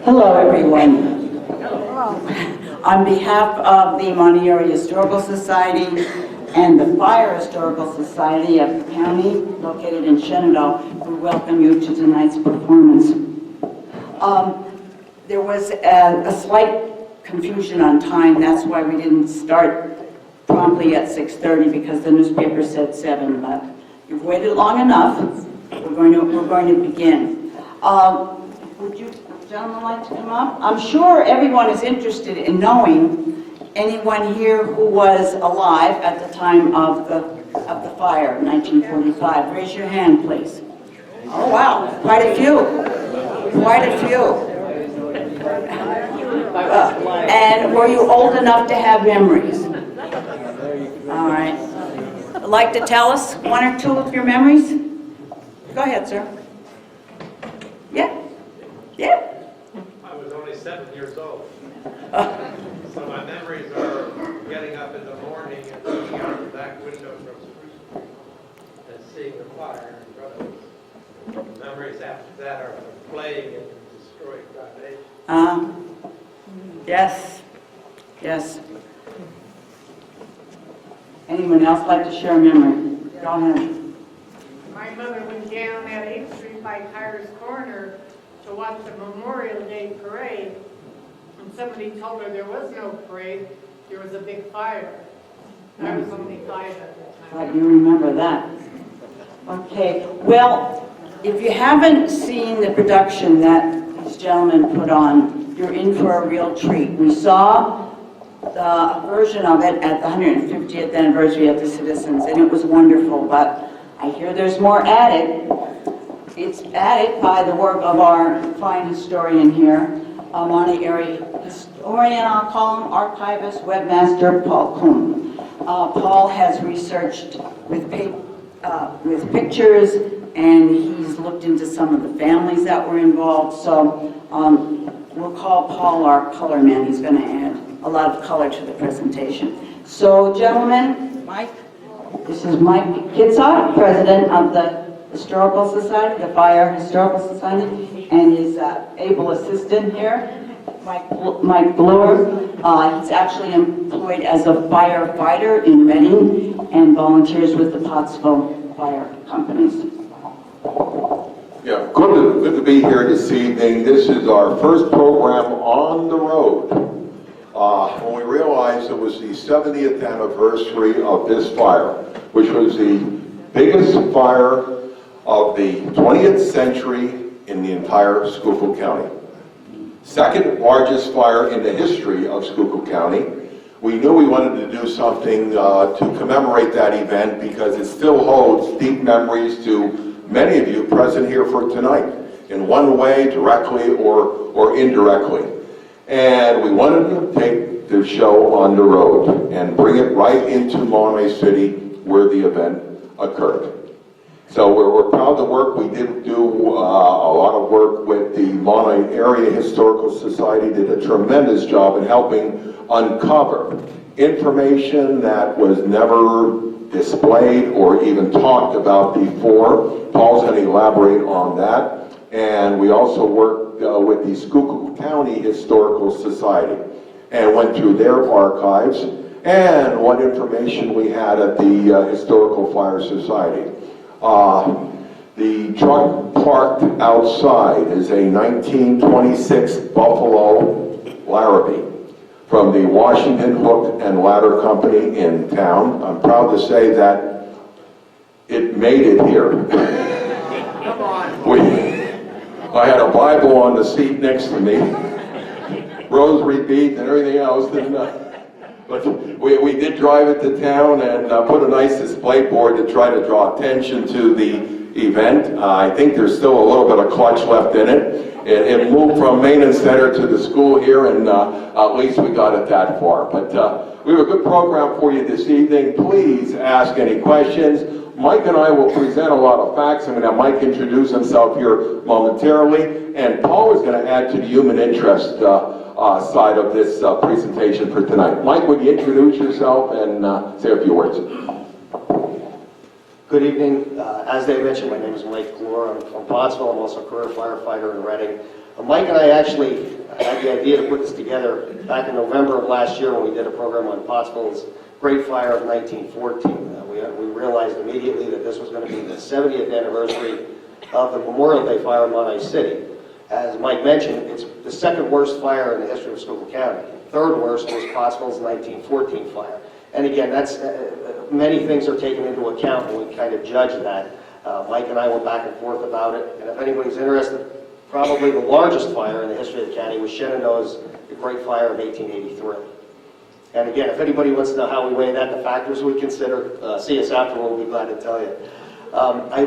Hello, everyone. On behalf of the Mahanoy Historical Society and the Fire Historical Society of the county, located in Shenandoah, we welcome you to tonight's performance. There was a slight confusion on time. That's why we didn't start promptly at 6:30, because the newspaper said 7. But you've waited long enough. We're going to begin. Would you gentlemen like to come up? I'm sure everyone is interested in knowing anyone here who was alive at the time of the fire, 1945. Raise your hand, please. Oh wow, quite a few. Quite a few. And were you old enough to have memories? All right. Like to tell us one or two of your memories? Go ahead, sir. Yeah. Yeah. I was only 7 years old. So my memories are getting up in the morning and looking out the back window from Spruce Street and seeing the fire in front of us. Memories after that are from playing in the destroyed foundation. Yes. Yes. Anyone else like to share a memory? Go ahead. My mother went down at 8th Street by Kyre's Corner to watch the Memorial Day parade, and somebody told her there was no parade, there was a big fire. I was only 5 at the time. But you remember that. Okay, well, if you haven't seen the production that these gentlemen put on, you're in for a real treat. We saw the version of it at the 150th anniversary of the Citizens, and it was wonderful, but I hear there's more added. It's added by the work of our fine historian here, Mahanoy area historian, I'll call him, archivist, webmaster, Paul Kuhn. Paul has researched with pictures, and he's looked into some of the families that were involved, so we'll call Paul our color man. He's going to add a lot of color to the presentation. So, gentlemen, Mike, this is Mike Kitzot, president of the Historical Society, the Fire Historical Society, and his able assistant here, Mike Blower. He's actually employed as a firefighter in Reading and volunteers with the Pottsville Fire Companies. Yeah, good to be here this evening. This is our first program on the road. When we realized it was the 70th anniversary of this fire, which was the biggest fire of the 20th century in the entire Schuylkill County. Second largest fire in the history of Schuylkill County. We knew we wanted to do something to commemorate that event because it still holds deep memories to many of you present here for tonight, in one way, directly or indirectly. And we wanted to take the show on the road and bring it right into Mahanoy City where the event occurred. So we're proud to work. We did do a lot of work with the Mahanoy Area Historical Society, did a tremendous job in helping uncover information that was never displayed or even talked about before. Paul's going to elaborate on that. And we also worked with the Schuylkill County Historical Society and went through their archives and what information we had at the Historical Fire Society. The truck parked outside is a 1926 Buffalo Larrabee from the Washington Hook and Ladder Company in town. I'm proud to say that it made it here. Come on. I had a Bible on the seat next to me, rosary beads and everything else, but we did drive it to town and put a nice display board to try to draw attention to the event. I think there's still a little bit of clutch left in it. It moved from maintenance center to the school here, and at least we got it that far. But we have a good program for you this evening. Please ask any questions. Mike and I will present a lot of facts. I'm going to have Mike introduce himself here momentarily, and Paul is going to add to the human interest side of this presentation for tonight. Mike, would you introduce yourself and say a few words? Good evening. As they mentioned, my name is Mike Blower. I'm from Pottsville. I'm also a career firefighter in Reading. Mike and I actually had the idea to put this together back in November of last year when we did a program on Pottsville's Great Fire of 1914. We realized immediately that this was going to be the 70th anniversary of the Memorial Day fire in Mahanoy City. As Mike mentioned, it's the second worst fire in the history of Schuylkill County. Third worst was Pottsville's 1914 fire. And again, that's many things are taken into account when we kind of judge that. Mike and I went back and forth about it, and if anybody's interested, probably the largest fire in the history of the county was Shenandoah's the Great Fire of 1883. And again, if anybody wants to know how we weigh that, the factors we consider, see us afterward, we'll be glad to tell you.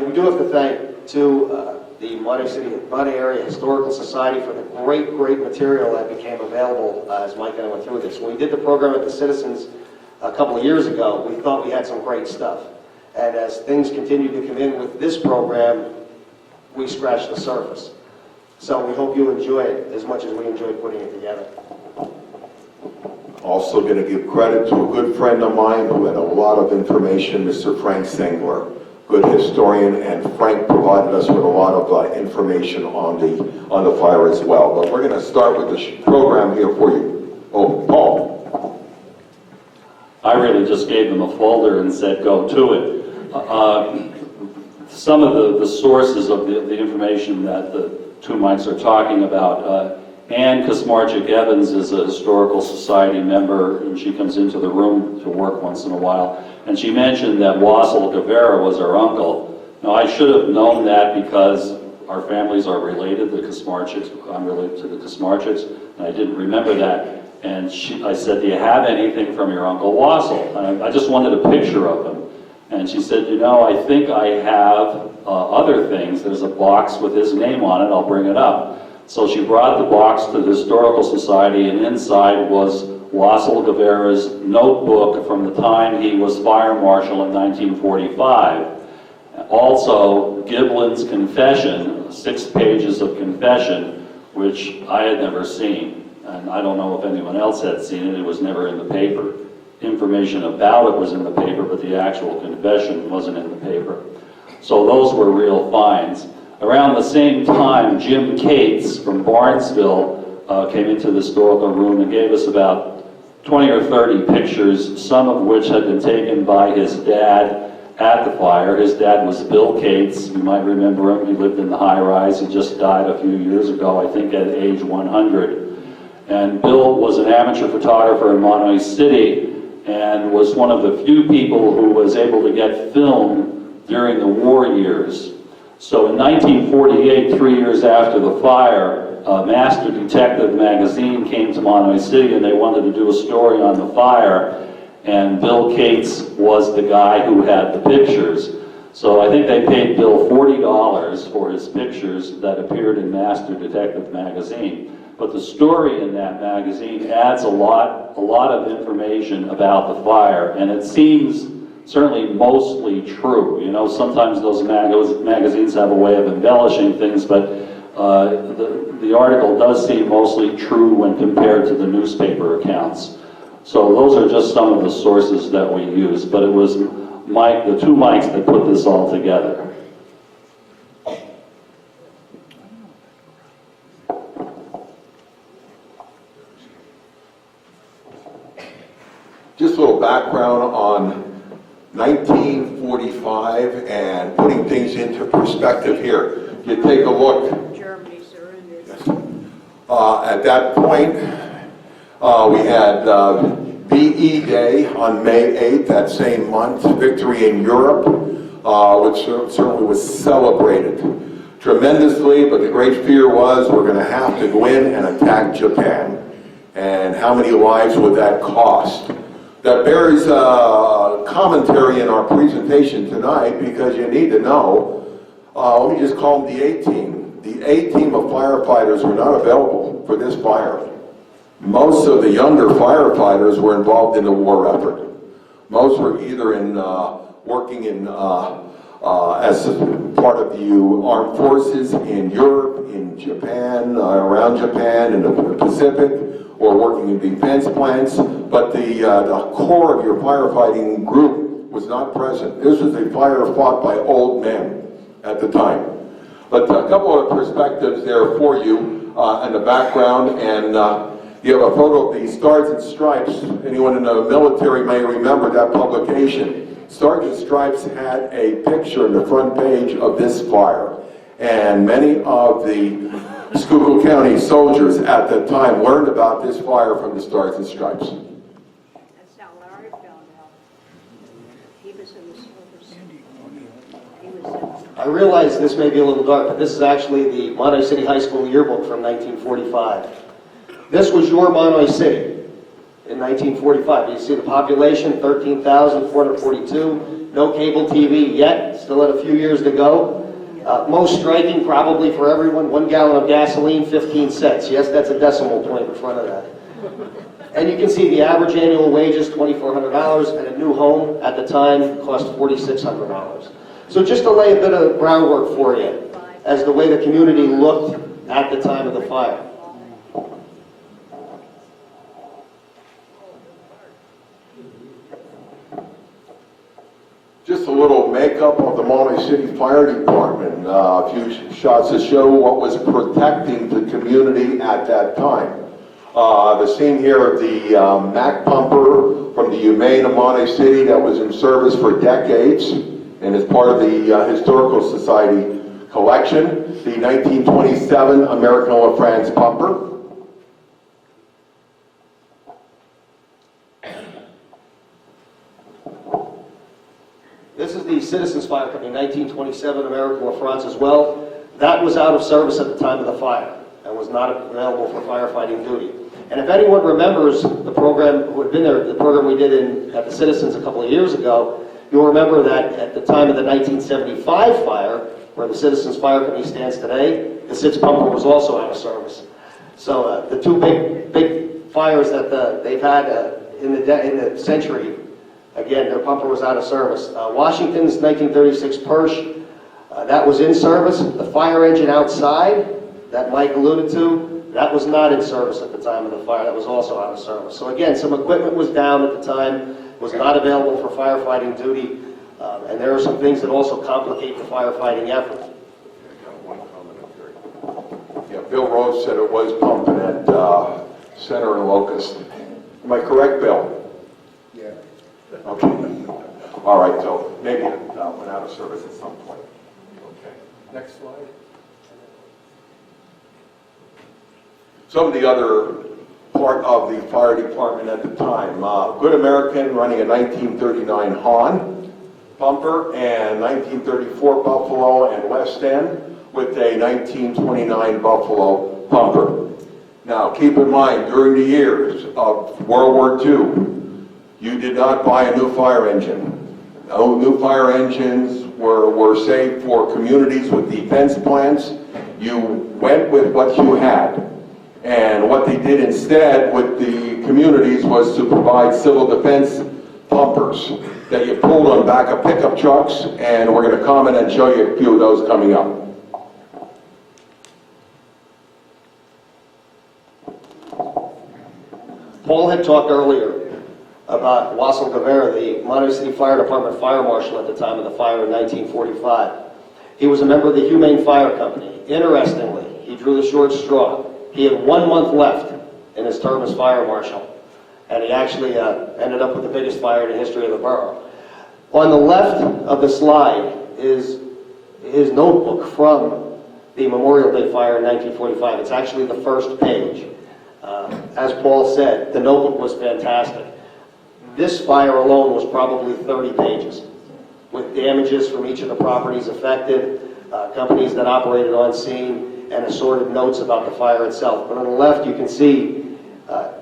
We do have to thank, the Mahanoy Area Historical Society for the great material that became available as Mike and I went through this. When we did the program at the Citizens a couple of years ago, we thought we had some great stuff. And as things continue to come in with this program, we scratched the surface. So we hope you enjoy it as much as we enjoyed putting it together. Also going to give credit to a good friend of mine who had a lot of information, Mr. Frank Sengler, good historian, and Frank provided us with a lot of information on the fire as well. But we're going to start with the program here for you. Oh, Paul. I really just gave them a folder and said, go to it. Some of the sources of the information that the two mics are talking about, Ann Kosmarczyk Evans is a historical society member, and she comes into the room to work once in a while, and she mentioned that Wassel Guevara was her uncle. Now, I should have known that because our families are related, the Kosmarczyks. I'm related to the Kosmarczyks, and I didn't remember that. And I said, do you have anything from your Uncle Wassel? And I just wanted a picture of him. And she said, you know, I think I have other things. There's a box with his name on it. I'll bring it up. So she brought the box to the Historical Society, and inside was Wassel Guevara's notebook from the time he was fire marshal in 1945. Also, Giblin's confession, 6 pages of confession, which I had never seen. And I don't know if anyone else had seen it. It was never in the paper. Information about it was in the paper, but the actual confession wasn't in the paper. So those were real finds. Around the same time, Jim Cates from Barnesville came into the historical room and gave us about 20 or 30 pictures, some of which had been taken by his dad at the fire. His dad was Bill Cates. You might remember him. He lived in the high-rise. He just died a few years ago, I think at age 100. And Bill was an amateur photographer in Mahanoy City and was one of the few people who was able to get film during the war years. So in 1948, 3 years after the fire, Master Detective magazine came to Mahanoy City and they wanted to do a story on the fire, and Bill Cates was the guy who had the pictures. So I think they paid Bill $40 for his pictures that appeared in Master Detective magazine. But the story in that magazine adds a lot of information about the fire, and it seems certainly mostly true. You know, sometimes those magazines have a way of embellishing things, but the article does seem mostly true when compared to the newspaper accounts. So those are just some of the sources that we use, but it was Mike, the two mics, that put this all together. Just a little background on 1945 and putting things into perspective here. You take a look. Germany surrendered. At that point, we had VE Day on May 8th, that same month, victory in Europe, which certainly was celebrated tremendously, but the great fear was we're going to have to go in and attack Japan. And how many lives would that cost? That bears commentary in our presentation tonight, because you need to know, let me just call them the A-team. The A-team of firefighters were not available for this fire. Most of the younger firefighters were involved in the war effort. Most were either in working in as part of the armed forces in Europe, in Japan, around Japan, in the Pacific, or working in defense plants, but the core of your firefighting group was not present. This was a fire fought by old men at the time. But a couple of perspectives there for you. in the background, and you have a photo of the Stars and Stripes. Anyone in the military may remember that publication. Stars and Stripes had a picture in the front page of this fire, and many of the Schuylkill County soldiers at the time learned about this fire from the Stars and Stripes. That's how Larry found out. He was in the service. He was I realize this may be a little dark, but this is actually the Mahanoy City High School yearbook from 1945. This was your Mahanoy City in 1945. You see the population, 13,442. No cable TV yet, still had a few years to go. Most striking, probably for everyone, 1 gallon of gasoline, 15 cents. Yes, that's a decimal point in front of that. And you can see the average annual wages, $2,400, and a new home at the time cost $4,600. So just to lay a bit of groundwork for you as the way the community looked at the time of the fire. Just a little makeup of the Mahanoy City Fire Department. A few shots to show what was protecting the community at that time. The scene here of the Mac pumper from the Humane of Mahanoy City that was in service for decades and is part of the Historical Society collection. The 1927 American La France pumper. This is the Citizens Fire Company, 1927 American La France as well. That was out of service at the time of the fire and was not available for firefighting duty. And if anyone remembers the program, who had been there, the program we did at the Citizens a couple of years ago, you'll remember that at the time of the 1975 fire, where the Citizens Fire Company stands today, the CITS pumper was also out of service. So the two big fires that they've had in the century, again, their pumper was out of service. Washington's 1936 Persh, that was in service. The fire engine outside that Mike alluded to, that was not in service at the time of the fire. That was also out of service. So again, some equipment was down at the time, was not available for firefighting duty, and there are some things that also complicate the firefighting effort. I got one comment up here. Yeah, Bill Rose said it was pumping at Center and Locust. Am I correct, Bill? Yeah. Okay. All right, so maybe it went out of service at some point. Okay. Next slide. Some of the other part of the fire department at the time. Good American running a 1939 Hahn pumper and 1934 Buffalo and West End with a 1929 Buffalo pumper. Now keep in mind, during the years of World War II, you did not buy a new fire engine. No new fire engines were saved for communities with defense plans. You went with what you had. And what they did instead with the communities was to provide civil defense pumpers that you pulled on the back of pickup trucks, and we're going to comment and show you a few of those coming up. Paul had talked earlier about Wassel Guevara, the Mahanoy City Fire Department fire marshal at the time of the fire in 1945. He was a member of the Humane Fire Company. Interestingly, he drew the short straw. He had 1 month left in his term as fire marshal, and he actually ended up with the biggest fire in the history of the borough. On the left of the slide is his notebook from the Memorial Day fire in 1945. It's actually the first page. As Paul said, the notebook was fantastic. This fire alone was probably 30 pages, with damages from each of the properties affected, companies that operated on scene, and assorted notes about the fire itself. But on the left, you can see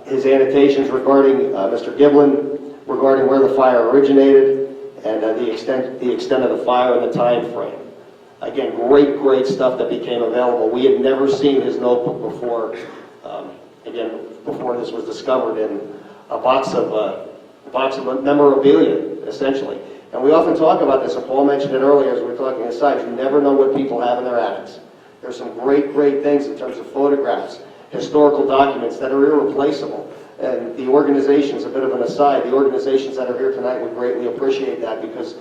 his annotations regarding Mr. Giblin, regarding where the fire originated, and the extent of the fire and the time frame. Again, great stuff that became available. We had never seen his notebook before. Again, before this was discovered in a box of memorabilia, essentially. And we often talk about this, and Paul mentioned it earlier as we were talking aside. You never know what people have in their attics. There's some great things in terms of photographs, historical documents that are irreplaceable. And the organizations, a bit of an aside, the organizations that are here tonight would greatly appreciate that, because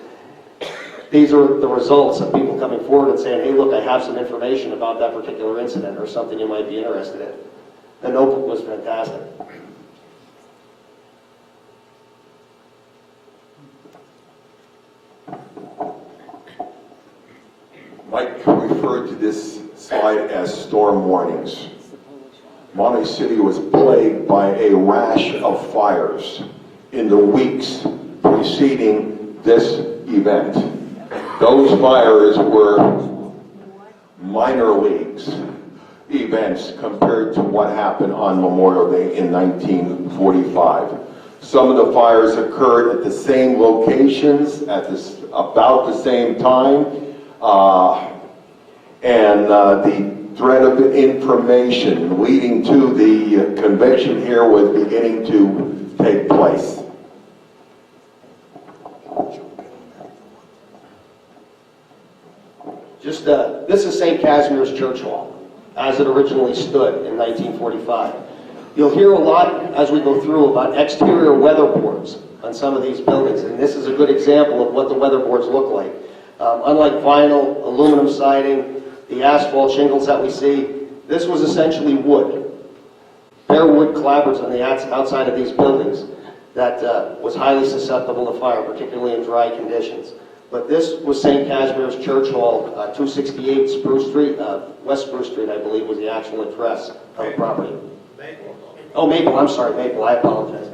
These are the results of people coming forward and saying, hey, look, I have some information about that particular incident or something you might be interested in. The notebook was fantastic. Mike referred to this slide as storm warnings. Mahanoy City was plagued by a rash of fires in the weeks preceding this event. Those fires were minor leagues events compared to what happened on Memorial Day in 1945. Some of the fires occurred at the same locations at about the same time, and the thread of information leading to the conviction here was beginning to take place. This is St. Casimir's Church Hall, as it originally stood in 1945. You'll hear a lot as we go through about exterior weatherboards on some of these buildings, and this is a good example of what the weatherboards look like. Unlike vinyl, aluminum siding, the asphalt shingles that we see, this was essentially wood. Bare wood clapboards on the outside of these buildings that was highly susceptible to fire, particularly in dry conditions. But this was St. Casimir's Church Hall, 268 Spruce Street, West Spruce Street, I believe, was the actual address of the property. Maple. Oh, Maple, I'm sorry, Maple, I apologize.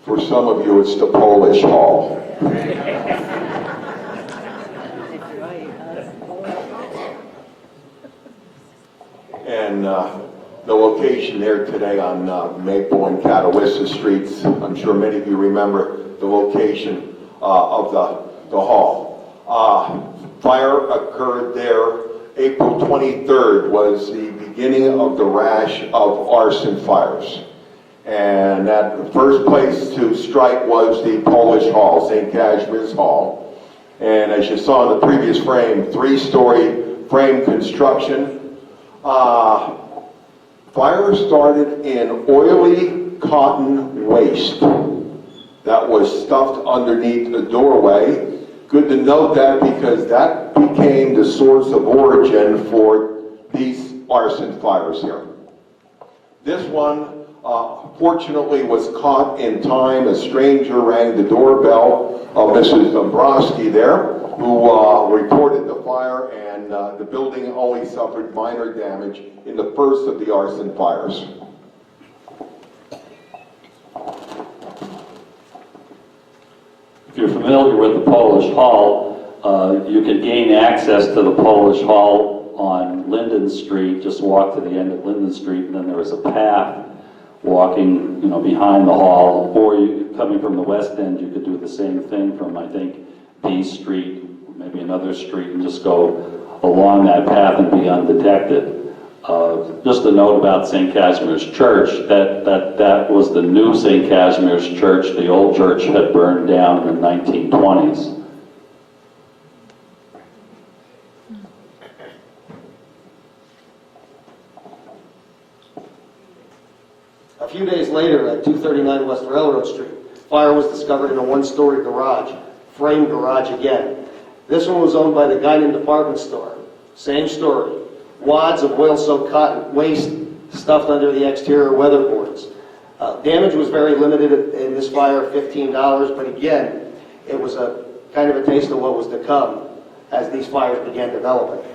For some of you, it's the Polish Hall. And the location there today on Maple and Catawissa Streets, I'm sure many of you remember the location of the hall. Fire occurred there. April 23rd was the beginning of the rash of arson fires. And that first place to strike was the Polish Hall, St. Casimir's Hall. And as you saw in the previous frame, 3-story frame construction. Fire started in oily cotton waste that was stuffed underneath the doorway. Good to note that because that became the source of origin for these arson fires here. This one, fortunately, was caught in time. A stranger rang the doorbell of Mrs. Dombrowski there, who reported the fire, and the building only suffered minor damage in the first of the arson fires. If you're familiar with the Polish Hall, you could gain access to the Polish Hall on Linden Street. Just walk to the end of Linden Street, and then there was a path walking, behind the hall. Or coming from the west end, you could do the same thing from, I think, B Street, maybe another street, and just go along that path and be undetected. Just a note about St. Casimir's Church, that was the new St. Casimir's Church. The old church had burned down in the 1920s. A few days later, at 239 West Railroad Street, fire was discovered in a 1-story garage, frame garage again. This one was owned by the Guinan Department Store. Same story. Wads of oil-soaked cotton waste stuffed under the exterior weatherboards. Damage was very limited in this fire, $15, but again, it was a kind of a taste of what was to come as these fires began developing.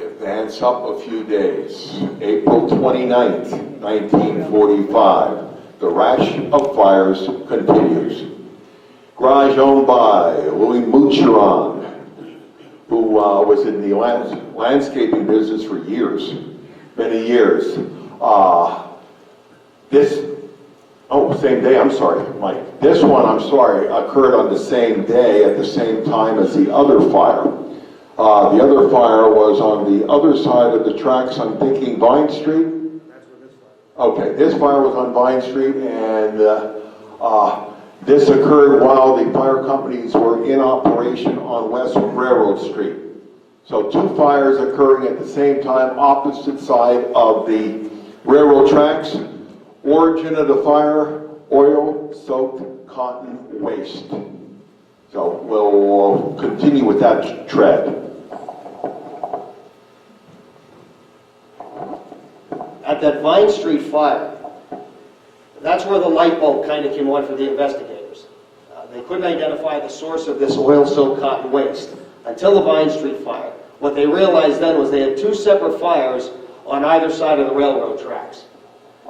Advance up a few days. April 29th, 1945. The rash of fires continues. Garage owned by Louis Moucheron, who was in the landscaping business for years, many years. Same day, I'm sorry, Mike. This one, I'm sorry, occurred on the same day at the same time as the other fire. The other fire was on the other side of the tracks, I'm thinking Vine Street? That's where this fire was. Okay, this fire was on Vine Street, and This occurred while the fire companies were in operation on West Railroad Street. So two fires occurring at the same time, opposite side of the railroad tracks. Origin of the fire, oil-soaked cotton waste. So we'll continue with that thread. At that Vine Street fire, that's where the light bulb kind of came on for the investigators. They couldn't identify the source of this oil-soaked cotton waste until the Vine Street fire. What they realized then was they had two separate fires on either side of the railroad tracks.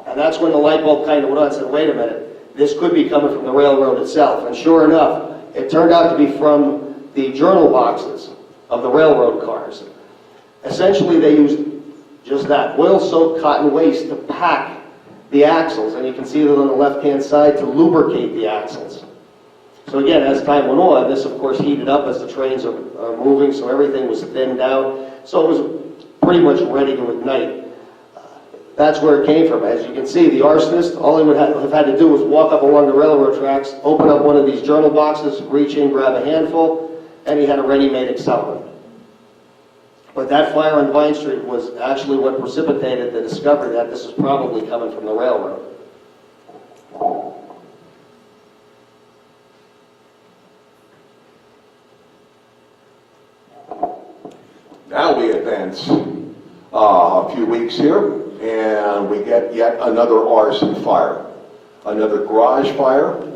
And that's when the light bulb kind of went on and said, wait a minute, this could be coming from the railroad itself. And sure enough, it turned out to be from the journal boxes of the railroad cars. Essentially, they used just that, oil-soaked cotton waste to pack the axles, and you can see that on the left-hand side, to lubricate the axles. So again, as time went on, this of course heated up as the trains are moving, so everything was thinned out, so it was pretty much ready to ignite. That's where it came from. As you can see, the arsonist, all he would have had to do was walk up along the railroad tracks, open up one of these journal boxes, reach in, grab a handful, and he had a ready-made accelerant. But that fire on Vine Street was actually what precipitated the discovery that this is probably coming from the railroad. Now we advance a few weeks here, and we get yet another arson fire, another garage fire.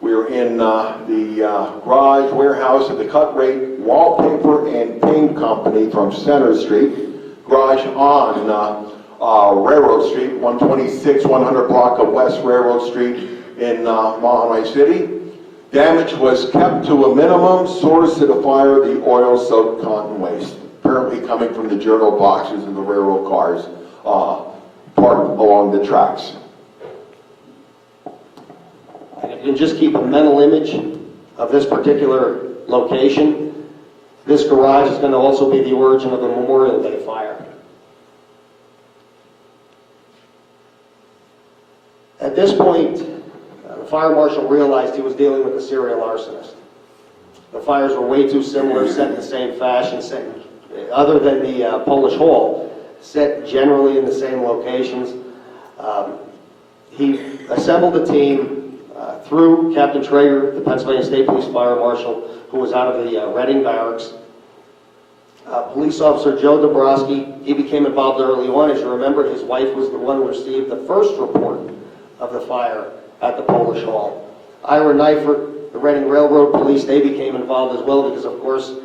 We're in the garage warehouse of the Cut Rate Wallpaper and Paint Company from Center Street. Garage on Railroad Street, 126, 100 block of West Railroad Street in Mahanoy City. Damage was kept to a minimum. Source of the fire, the oil-soaked cotton waste, apparently coming from the journal boxes of the railroad cars parked along the tracks. And if you can just keep a mental image of this particular location, this garage is going to also be the origin of the Memorial Day fire. At this point, the fire marshal realized he was dealing with a serial arsonist. The fires were way too similar, set in the same fashion, other than the Polish Hall, set generally in the same locations. He assembled a team through Captain Traeger, the Pennsylvania State Police Fire Marshal, who was out of the Reading Barracks. Police Officer Joe Dabrowski, he became involved early on. As you remember, his wife was the one who received the first report of the fire at the Polish Hall. Ira Neifert, the Reading Railroad Police, they became involved as well because, of course,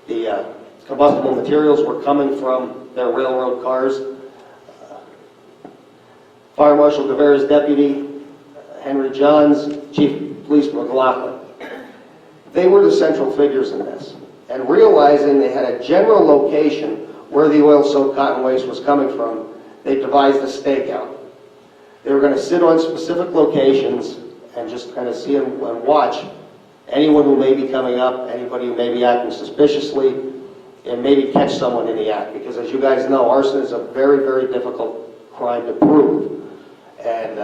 the combustible materials were coming from their railroad cars. Fire Marshal Devera's deputy, Henry Johns, Chief Police McLaughlin. They were the central figures in this. And realizing they had a general location where the oil-soaked cotton waste was coming from, they devised a stakeout. They were going to sit on specific locations and just kind of see and watch anyone who may be coming up, anybody who may be acting suspiciously, and maybe catch someone in the act. Because as you guys know, arson is a very, very difficult crime to prove. And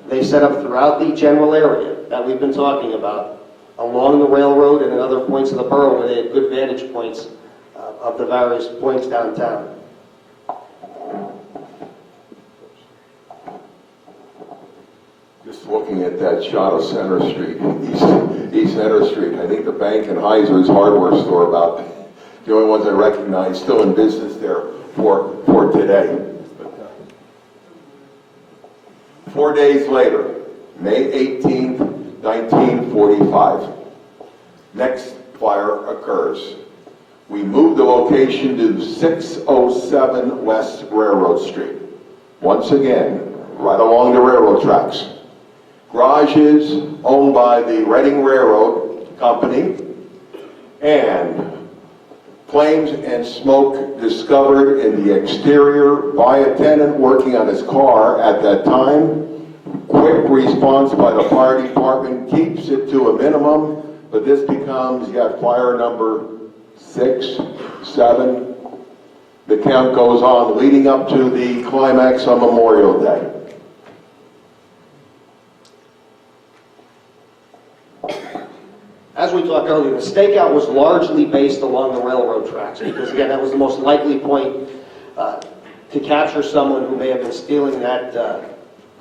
they set up throughout the general area that we've been talking about, along the railroad and in other points of the borough where they had good vantage points of the various points downtown. Just looking at that shot of Center Street, East Center Street, I think the bank and Heiser's hardware store about the only ones I recognize still in business there for today. 4 days later, May 18th, 1945, next fire occurs. We move the location to 607 West Railroad Street. Once again, right along the railroad tracks. Garages owned by the Reading Railroad Company, and flames and smoke discovered in the exterior by a tenant working on his car at that time. Quick response by the fire department keeps it to a minimum, but this becomes, you got fire number 6, 7. The count goes on leading up to the climax on Memorial Day. As we talked earlier, the stakeout was largely based along the railroad tracks because, again, that was the most likely point to capture someone who may have been stealing that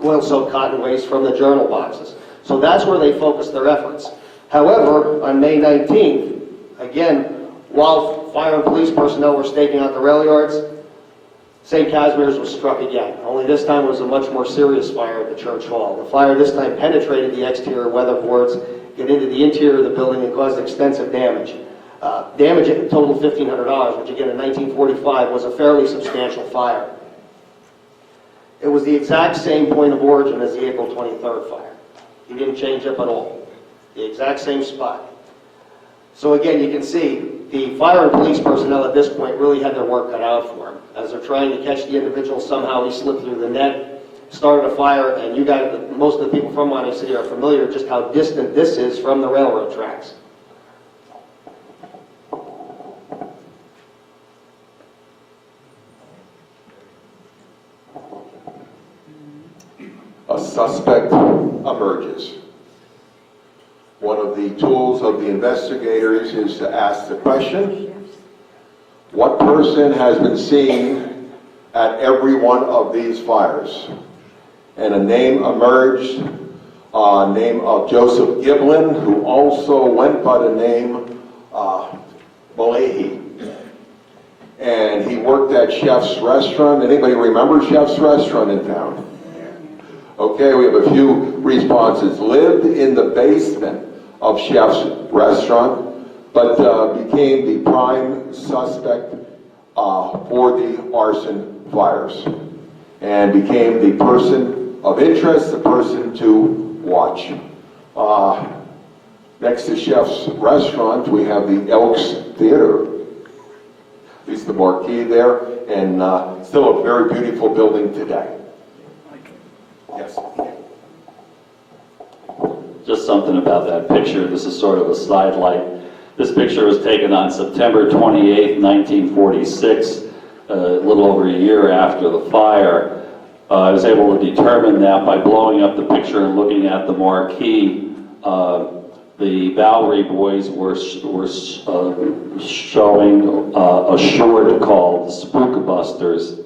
oil-soaked cotton waste from the journal boxes. So that's where they focused their efforts. However, on May 19th, again, while fire and police personnel were staking out the rail yards, St. Casimir's was struck again. Only this time it was a much more serious fire at the church hall. The fire this time penetrated the exterior weatherboards, get into the interior of the building, and caused extensive damage. Damage at a total of $1,500, which again in 1945 was a fairly substantial fire. It was the exact same point of origin as the April 23rd fire. He didn't change up at all. The exact same spot. So again, you can see the fire and police personnel at this point really had their work cut out for them. As they're trying to catch the individual, somehow he slipped through the net, started a fire, and you guys, most of the people from Mahanoy City are familiar with just how distant this is from the railroad tracks. A suspect emerges. One of the tools of the investigators is to ask the question, what person has been seen at every one of these fires? And a name emerged, name of Joseph Giblin, who also went by the name Malahi. And he worked at Chef's Restaurant. Anybody remember Chef's Restaurant in town? Okay, we have a few responses. Lived in the basement of Chef's Restaurant, but became the prime suspect for the arson fires, and became the person of interest, the person to watch. Next to Chef's Restaurant, we have the Elks Theater. At least the marquee there, and still a very beautiful building today. Yes. Just something about that picture. This is sort of a sidelight. This picture was taken on September 28, 1946, a little over a year after the fire. I was able to determine that by blowing up the picture and looking at the marquee. The Bowery Boys were showing a short called Spook Busters.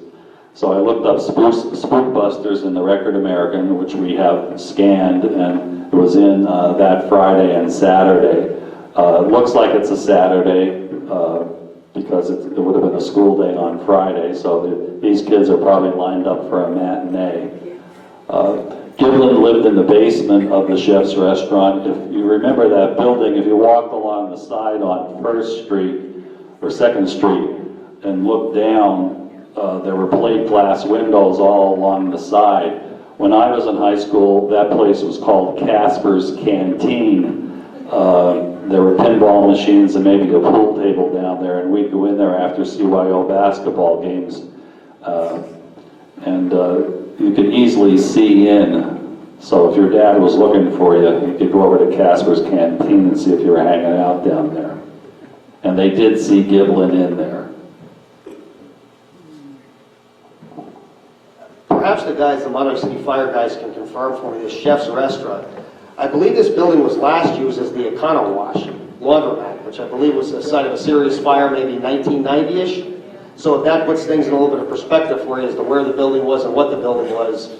So I looked up Spook Busters in the Record American, which we have scanned, and it was in that Friday and Saturday. It looks like it's a Saturday because it would have been a school day on Friday, so these kids are probably lined up for a matinee. Giblin lived in the basement of the Chef's Restaurant. If you remember that building, if you walked along the side on 1st Street or 2nd Street and looked down, there were plate glass windows all along the side. When I was in high school, that place was called Casper's Canteen. There were pinball machines and maybe a pool table down there, and we'd go in there after CYO basketball games. And you could easily see in. So if your dad was looking for you, you could go over to Casper's Canteen and see if you were hanging out down there. And they did see Giblin in there. Perhaps the guys, the Mahanoy City Fire guys, can confirm for me this Chef's Restaurant. I believe this building was last used as the Econo Wash laundromat, which I believe was the site of a serious fire, maybe 1990-ish. So if that puts things in a little bit of perspective for you as to where the building was and what the building was,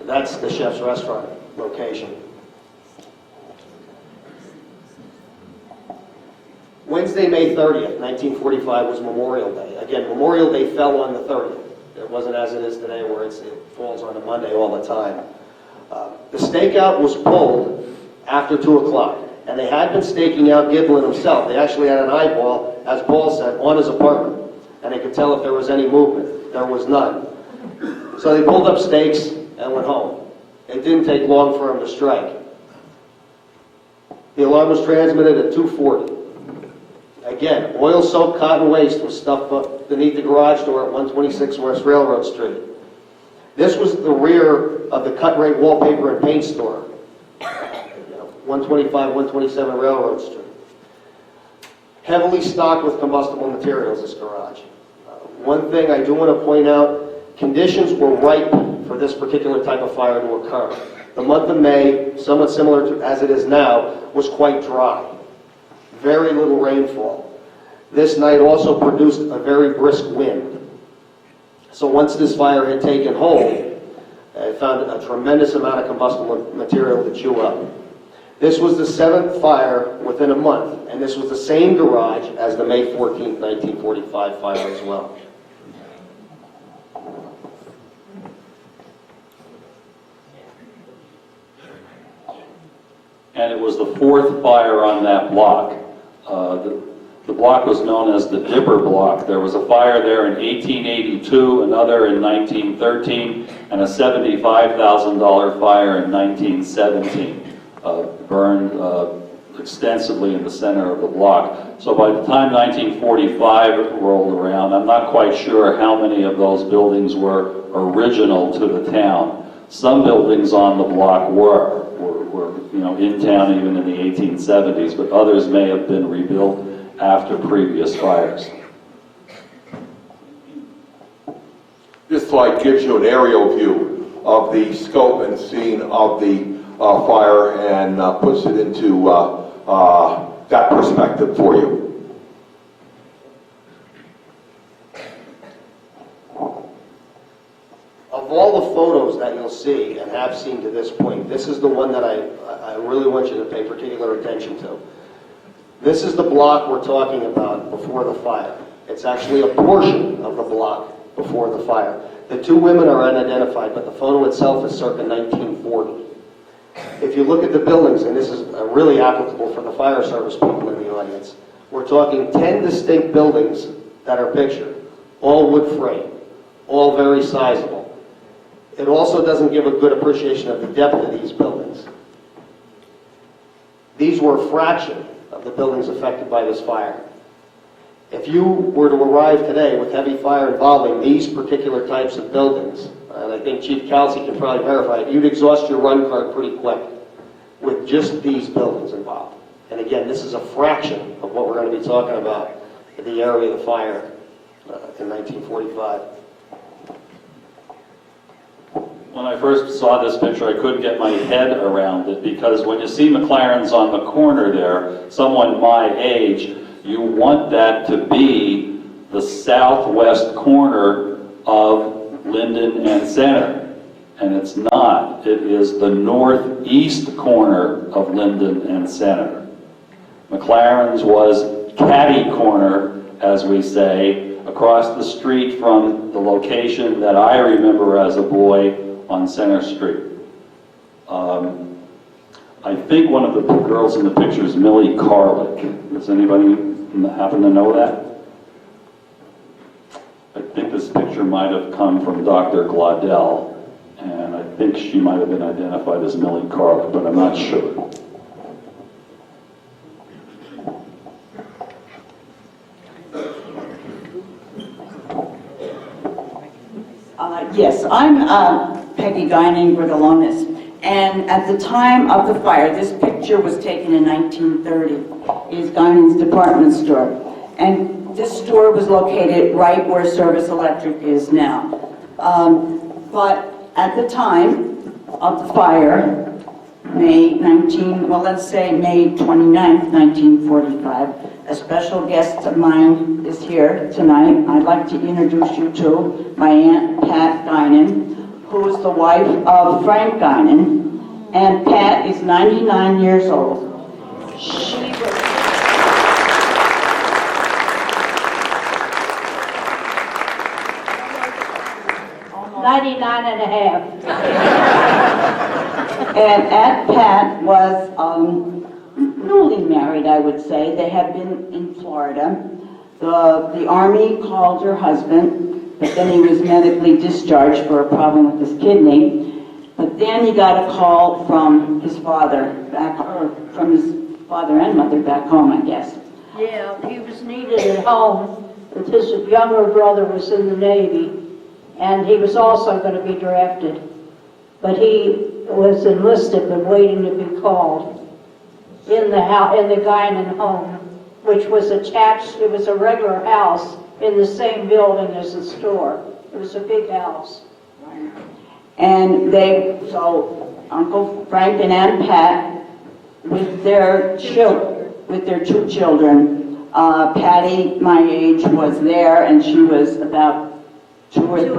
that's the Chef's Restaurant location. Wednesday, May 30th, 1945 was Memorial Day. Again, Memorial Day fell on the 30th. It wasn't as it is today where it falls on a Monday all the time. The stakeout was pulled after 2 o'clock, and they had been staking out Giblin himself. They actually had an eyeball, as Paul said, on his apartment, and they could tell if there was any movement. There was none. So they pulled up stakes and went home. It didn't take long for him to strike. The alarm was transmitted at 2:40. Again, oil-soaked cotton waste was stuffed up beneath the garage door at 126 West Railroad Street. This was the rear of the cut-rate wallpaper and paint store, 125, 127 Railroad Street. Heavily stocked with combustible materials, this garage. One thing I do want to point out, conditions were ripe for this particular type of fire to occur. The month of May, somewhat similar to as it is now, was quite dry. very little rainfall. This night also produced a very brisk wind. So once this fire had taken hold, it found a tremendous amount of combustible material to chew up. This was the 7th fire within a month, and this was the same garage as the May 14th, 1945 fire as well. And it was the 4th fire on that block. The block was known as the Dipper Block. There was a fire there in 1882, another in 1913, and a $75,000 fire in 1917. Burned extensively in the center of the block. So by the time 1945 rolled around, I'm not quite sure how many of those buildings were original to the town. Some buildings on the block were in town even in the 1870s, but others may have been rebuilt after previous fires. This slide gives you an aerial view of the scope and scene of the fire and puts it into that perspective for you. Of all the photos that you'll see and have seen to this point, this is the one that I really want you to pay particular attention to. This is the block we're talking about before the fire. It's actually a portion of the block before the fire. The two women are unidentified, but the photo itself is circa 1940. If you look at the buildings, and this is really applicable for the fire service people in the audience, we're talking 10 distinct buildings that are pictured, all wood frame, all very sizable. It also doesn't give a good appreciation of the depth of these buildings. These were a fraction of the buildings affected by this fire. If you were to arrive today with heavy fire involving these particular types of buildings, and I think Chief Kelsey can probably verify it, you'd exhaust your run card pretty quick with just these buildings involved. And again, this is a fraction of what we're going to be talking about in the area of the fire in 1945. When I first saw this picture, I couldn't get my head around it, because when you see McLaren's on the corner there, someone my age, you want that to be the southwest corner of Linden and Center. And it's not. It is the northeast corner of Linden and Center. McLaren's was catty corner, as we say, across the street from the location that I remember as a boy on Center Street. I think one of the girls in the picture is Millie Carlick. Does anybody happen to know that? I think this picture might have come from Dr. Glaudel, and I think she might have been identified as Millie Carlick, but I'm not sure. Yes, I'm Peggy Guinan, Britalonis, and at the time of the fire, this picture was taken in 1930, is Guinan's department store, and this store was located right where Service Electric is now. But at the time of the fire, May 29th, 1945, a special guest of mine is here tonight. I'd like to introduce you to my Aunt Pat Guinan, who is the wife of Frank Guinan, and Pat is 99 years old. She was 99 and a half. And Aunt Pat was newly married, I would say. They had been in Florida. The Army called her husband, but then he was medically discharged for a problem with his kidney. But then he got a call from his father, from his father and mother back home, I guess. Yeah, he was needed at home. His younger brother was in the Navy, and he was also going to be drafted. But he was enlisted but waiting to be called in the Guinan home, which was attached. It was a regular house in the same building as the store. It was a big house. And so Uncle Frank and Aunt Pat, with their children, with their 2 children. Patty, my age, was there, and she was about 2 or 3,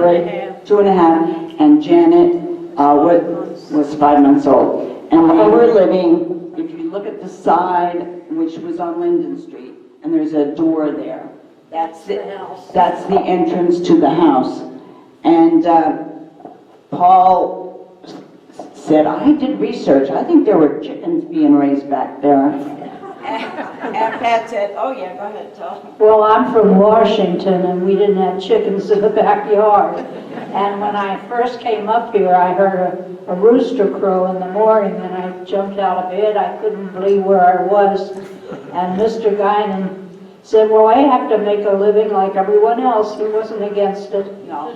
2.5, and Janet was 5 months old. And we were living, if you look at the side, which was on Linden Street, and there's a door there. That's the house. That's the entrance to the house. And Paul said, I did research. I think there were chickens being raised back there. And Pat said, oh yeah, go ahead, Tom. Well, I'm from Washington, and we didn't have chickens in the backyard. And when I first came up here, I heard a rooster crow in the morning, and I jumped out of bed. I couldn't believe where I was. And Mr. Guinan said, well, I have to make a living like everyone else. He wasn't against it. No.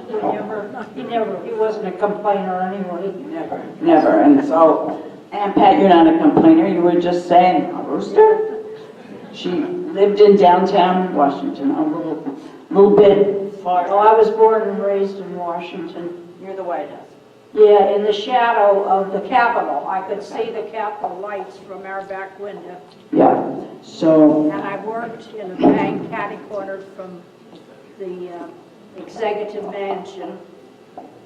He wasn't a complainer anyway. Never. And so, and Pat, you're not a complainer. You were just saying, a rooster? She lived in downtown Washington, a little bit far. Well, I was born and raised in Washington. Near the White House. Yeah, in the shadow of the Capitol. I could see the Capitol lights from our back window. Yeah. So, And I worked in a bank catty-cornered from the executive mansion,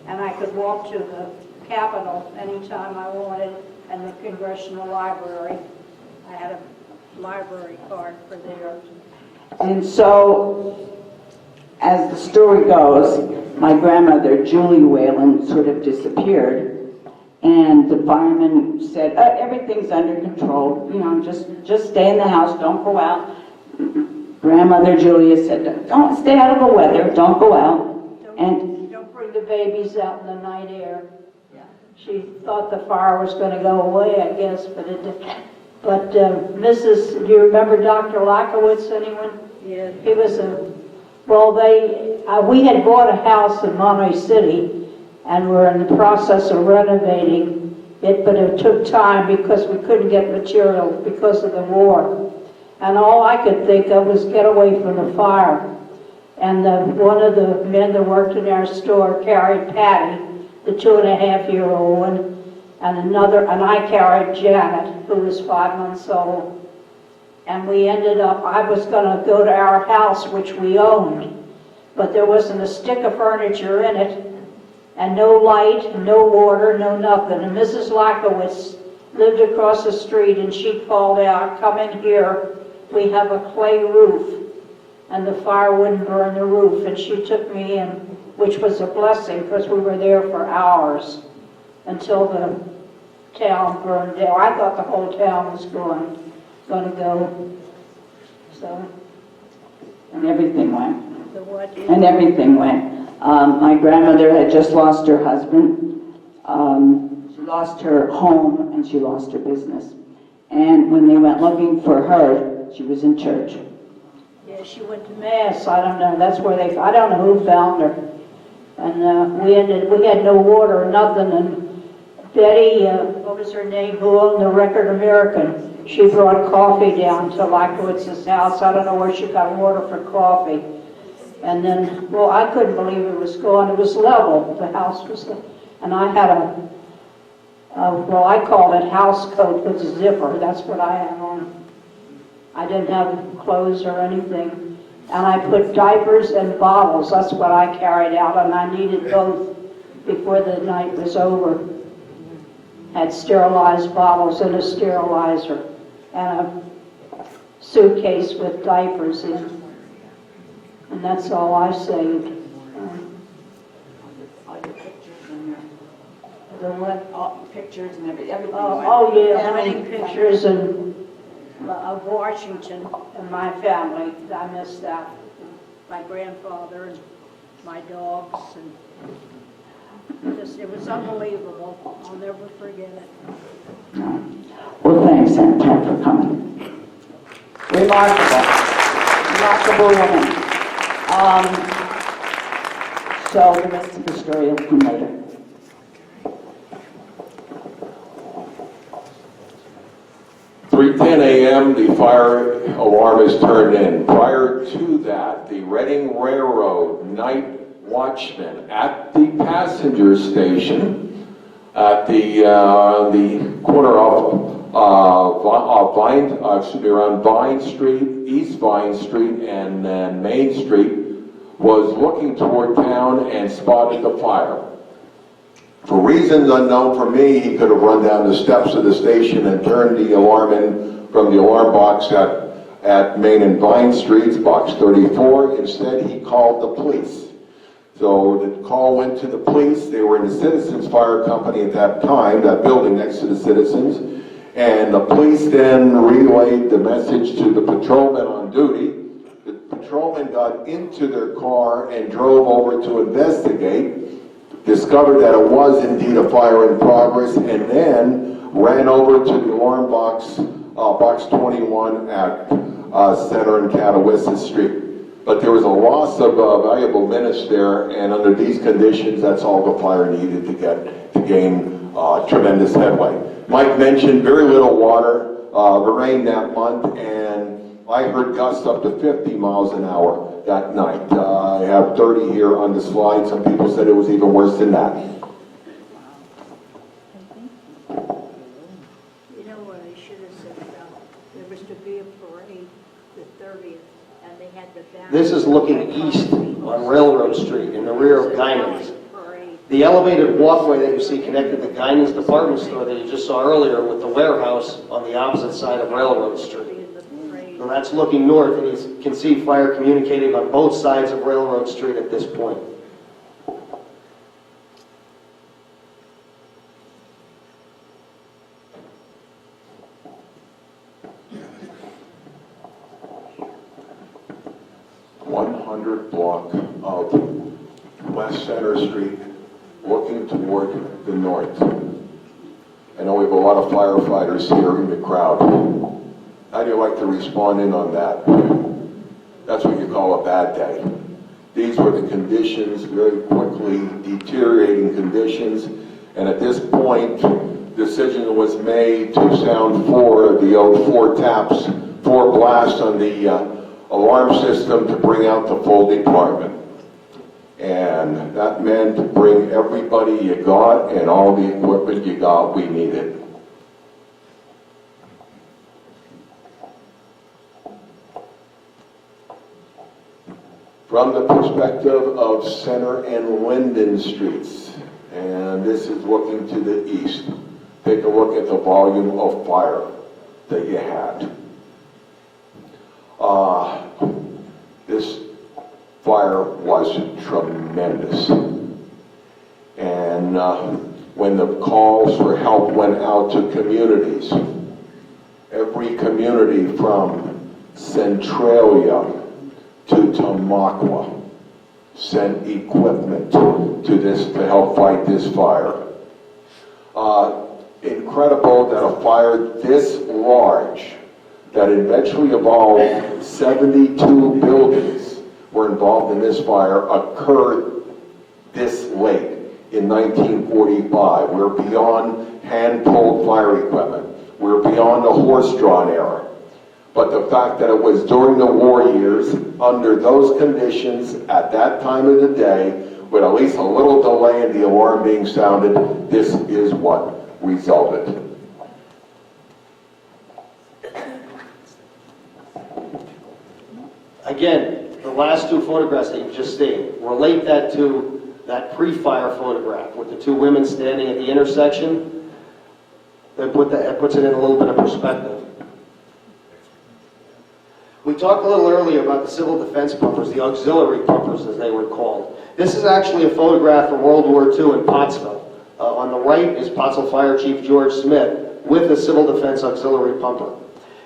and I could walk to the Capitol anytime I wanted, and the Congressional Library. I had a library card for there. and so, as the story goes, my grandmother, Julie Whalen, sort of disappeared, and the fireman said, everything's under control, you know, just stay in the house, don't go out. Grandmother Julia said, don't stay out of the weather, don't go out. And Don't bring the babies out in the night air. She thought the fire was going to go away, I guess, but it didn't. But do you remember Dr. Lakowitz, anyone? Yeah. He was we had bought a house in Mahanoy City, and we're in the process of renovating it, but it took time because we couldn't get material because of the war. And all I could think of was get away from the fire. And one of the men that worked in our store carried Patty, the 2.5-year-old one, and I carried Janet, who was 5 months old. And we ended up, I was going to go to our house, which we owned, but there wasn't a stick of furniture in it, and no light, no water, no nothing. And Mrs. Lakowitz lived across the street, and she called out, come in here, we have a clay roof, and the fire wouldn't burn the roof. And she took me in, which was a blessing, because we were there for hours until the town burned down. I thought the whole town was going to go. So. and everything went. The what? And everything went. My grandmother had just lost her husband. She lost her home, and she lost her business. And when they went looking for her, she was in church. Yeah, she went to Mass. I don't know. That's where I don't know who found her. And we had no water or nothing. And Betty, what was her name, who owned the Record American, she brought coffee down to Lakowitz's house. I don't know where she got water for coffee. And then, well, I couldn't believe it was gone. It was level. The house was level. And I had I called it house coat with a zipper. That's what I had on. I didn't have clothes or anything. And I put diapers and bottles. That's what I carried out, and I needed both before the night was over. Had sterilized bottles and a sterilizer, and a suitcase with diapers in. And that's all I saved. All your pictures and your... The what? All pictures and everything. Oh yeah, how many pictures of Washington and my family. I miss that. My grandfather and my dogs, and it was unbelievable. I'll never forget it. No. Well, thanks, Aunt Pat, for coming. Remarkable woman. So the rest of the story will come later. At 3:10 a.m., the fire alarm is turned in. Prior to that, the Reading Railroad night watchman at the passenger station at the corner of around Vine Street, East Vine Street, and then Main Street, was looking toward town and spotted the fire. For reasons unknown for me, he could have run down the steps of the station and turned the alarm in from the alarm box at Main and Vine Streets, box 34. Instead, he called the police. So the call went to the police. They were in the Citizens Fire Company at that time, that building next to the Citizens. And the police then relayed the message to the patrolman on duty. The patrolman got into their car and drove over to investigate, discovered that it was indeed a fire in progress, and then ran over to the alarm box, box 21 at Center and Catawissa Street. But there was a loss of valuable minutes there, and under these conditions, that's all the fire needed to gain tremendous headway. Mike mentioned very little water, the rain that month, and I heard gusts up to 50 miles an hour that night. I have 30 here on the slide. Some people said it was even worse than that. You know what I should have said about, there was to be a parade the 30th, and they had the banner. This is looking east on Railroad Street in the rear of Guinan's. The elevated walkway that you see connected to Guinan's department store that you just saw earlier with the warehouse on the opposite side of Railroad Street. So that's looking north, and you can see fire communicating on both sides of Railroad Street at this point. Block of West Center Street, looking toward the north. I know we have a lot of firefighters here in the crowd. How do you like to respond in on that? That's what you call a bad day. These were the conditions, very quickly deteriorating conditions, and at this point, decision was made to sound the 4 taps, 4 blasts on the alarm system to bring out the full department. And that meant bring everybody you got and all the equipment you got we needed. From the perspective of Center and Linden Streets, and this is looking to the east, take a look at the volume of fire that you had. This fire was tremendous. And when the calls for help went out to communities, every community from Centralia to Tamaqua sent equipment to help fight this fire. Incredible that a fire this large, that eventually evolved 72 buildings were involved in this fire, occurred this late in 1945. We're beyond hand-pulled fire equipment. We're beyond the horse-drawn era. But the fact that it was during the war years, under those conditions, at that time of the day, with at least a little delay in the alarm being sounded, this is what resulted. Again, the last 2 photographs that you've just seen, relate that to that pre-fire photograph with the 2 women standing at the intersection. That puts it in a little bit of perspective. We talked a little earlier about the civil defense pumpers, the auxiliary pumpers as they were called. This is actually a photograph from World War II in Pottsville. On the right is Pottsville Fire Chief George Smith with the civil defense auxiliary pumper.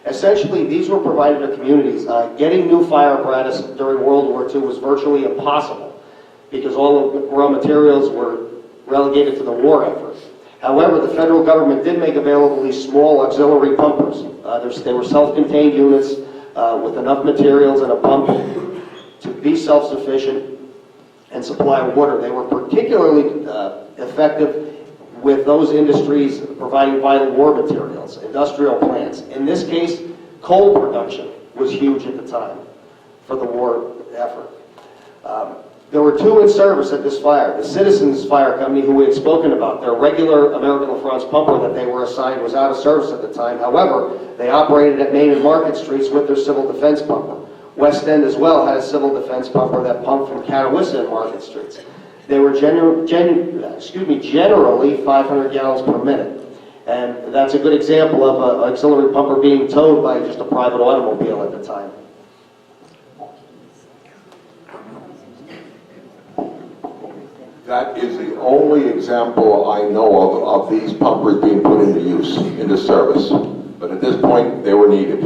Essentially, these were provided to communities. Getting new fire apparatus during World War II was virtually impossible because all of the raw materials were relegated to the war effort. However, the federal government did make available these small auxiliary pumpers. They were self-contained units with enough materials and a pump to be self-sufficient and supply water. They were particularly effective with those industries providing vital war materials, industrial plants. In this case, coal production was huge at the time for the war effort. There were two in service at this fire. The Citizens Fire Company, who we had spoken about, their regular American LaFrance pumper that they were assigned was out of service at the time. However, they operated at Main and Market Streets with their civil defense pumper. West End as well had a civil defense pumper that pumped from Catawissa and Market Streets. They were generally 500 gallons per minute. And that's a good example of an auxiliary pumper being towed by just a private automobile at the time. That is the only example I know of these pumpers being put into use, into service. But at this point, they were needed.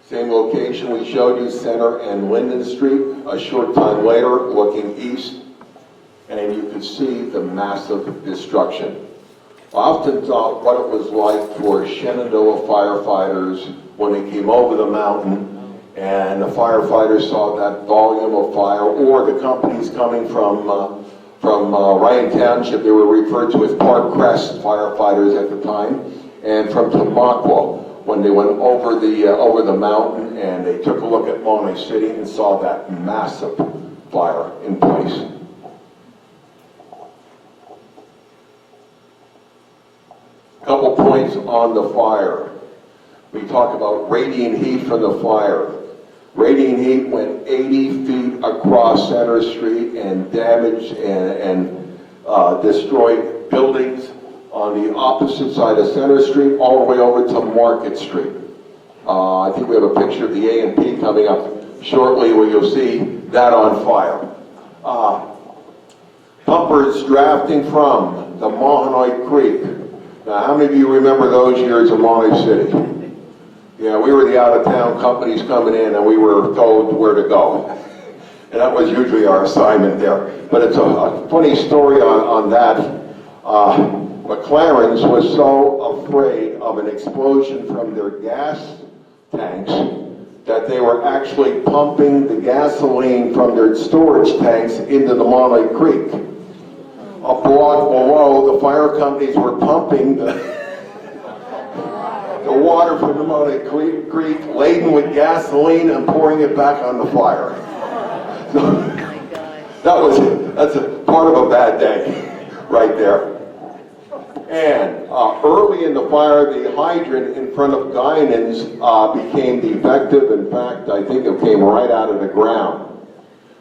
Same location we showed you, Center and Linden Street. A short time later, looking east, and you could see the massive destruction. I often thought what it was like for Shenandoah firefighters when they came over the mountain and the firefighters saw that volume of fire, or the companies coming from Ryan Township. They were referred to as Park Crest firefighters at the time, and from Tamaqua, when they went over the mountain and they took a look at Mahanoy City and saw that massive fire in place. Couple points on the fire. We talk about radiant heat from the fire. Radiant heat went 80 feet across Center Street and damaged and destroyed buildings on the opposite side of Center Street all the way over to Market Street. I think we have a picture of the A&P coming up shortly where you'll see that on fire. Pumpers drafting from the Mahanoy Creek. Now, how many of you remember those years in Mahanoy City? Yeah, we were the out-of-town companies coming in and we were told where to go. And that was usually our assignment there. But it's a funny story on that. McLaren's was so afraid of an explosion from their gas tanks that they were actually pumping the gasoline from their storage tanks into the Mahanoy Creek. A block below, the fire companies were pumping the water from the Mahanoy Creek laden with gasoline and pouring it back on the fire. So, that's a part of a bad day right there. And early in the fire, the hydrant in front of Guinan's became defective. In fact, I think it came right out of the ground.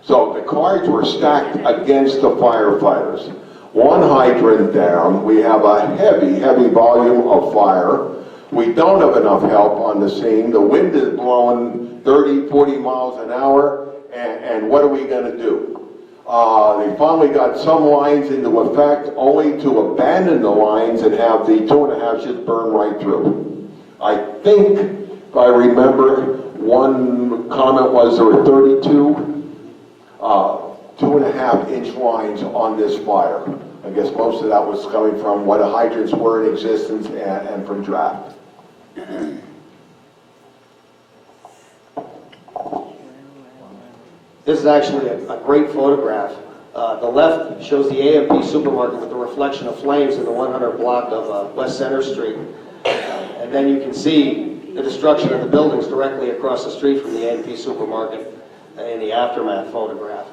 So the cards were stacked against the firefighters. One hydrant down, we have a heavy, heavy volume of fire. We don't have enough help on the scene. The wind is blowing 30, 40 miles an hour, and what are we going to do? They finally got some lines into effect, only to abandon the lines and have the 2.5 inches burn right through. I think, if I remember, one comment was there were 32 2.5-inch lines on this fire. I guess most of that was coming from what the hydrants were in existence and from draft. This is actually a great photograph. The left shows the A&P supermarket with the reflection of flames in the 100 block of West Center Street. And then you can see the destruction of the buildings directly across the street from the A&P supermarket in the aftermath photograph.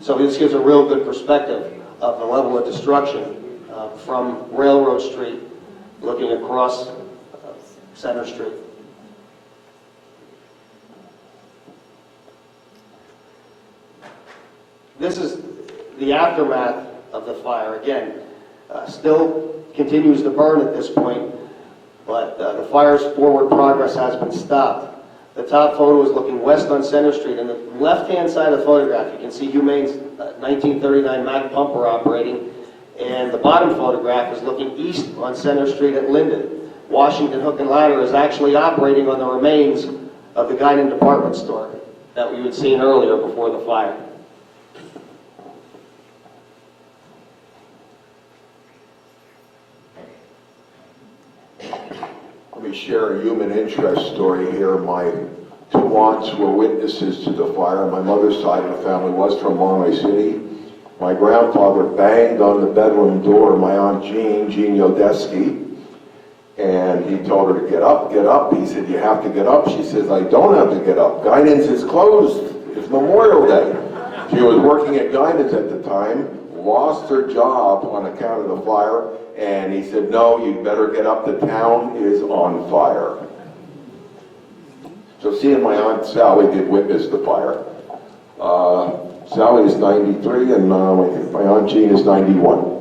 So this gives a real good perspective of the level of destruction from Railroad Street looking across Center Street. This is the aftermath of the fire. Again, still continues to burn at this point, but the fire's forward progress has been stopped. The top photo is looking west on Center Street. On the left-hand side of the photograph, you can see Humane's 1939 Mack pumper operating, and the bottom photograph is looking east on Center Street at Linden. Washington Hook and Ladder is actually operating on the remains of the Guinan department store that we had seen earlier before the fire. Let me share a human interest story here. My two aunts were witnesses to the fire. My mother's side of the family was from Mahanoy City. My grandfather banged on the bedroom door, my Aunt Jean Yodeski, And he told her to get up, get up. He said, you have to get up. She says, I don't have to get up. Guidance is closed. It's Memorial Day. She was working at Guidance at the time, lost her job on account of the fire, and he said, no, you better get up. The town is on fire. So she and my Aunt Sally did witness the fire. Sally is 93 and my Aunt Jean is 91.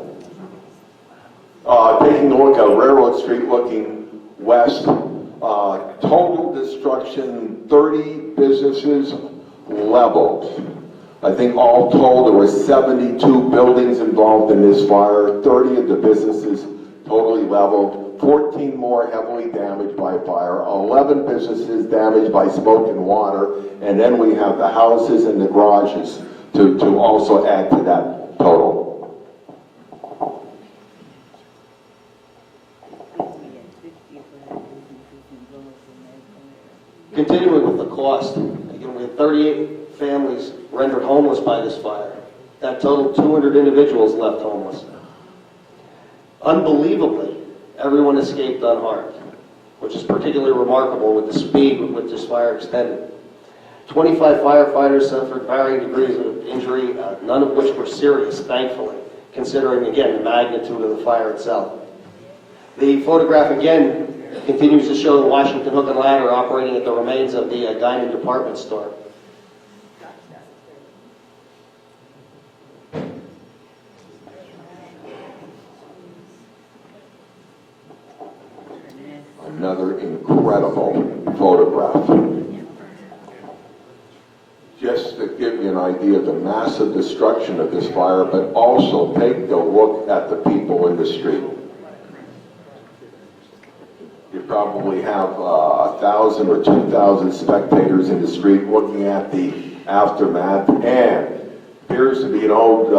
Taking a look at Railroad Street looking west, total destruction, 30 businesses leveled. I think all told there were 72 buildings involved in this fire, 30 of the businesses totally leveled, 14 more heavily damaged by fire, 11 businesses damaged by smoke and water, and then we have the houses and the garages to also add to that total. Continuing with the cost, again, we had 38 families rendered homeless by this fire. That totaled 200 individuals left homeless. Unbelievably, everyone escaped unharmed, which is particularly remarkable with the speed with which this fire extended. 25 firefighters suffered varying degrees of injury, none of which were serious, thankfully, considering, again, the magnitude of the fire itself. The photograph, again, continues to show the Washington Hook and Ladder operating at the remains of the Diamond department store. Another incredible photograph. Just to give you an idea of the massive destruction of this fire, but also take a look at the people in the street. You probably have 1,000 or 2,000 spectators in the street looking at the aftermath, and appears to be an old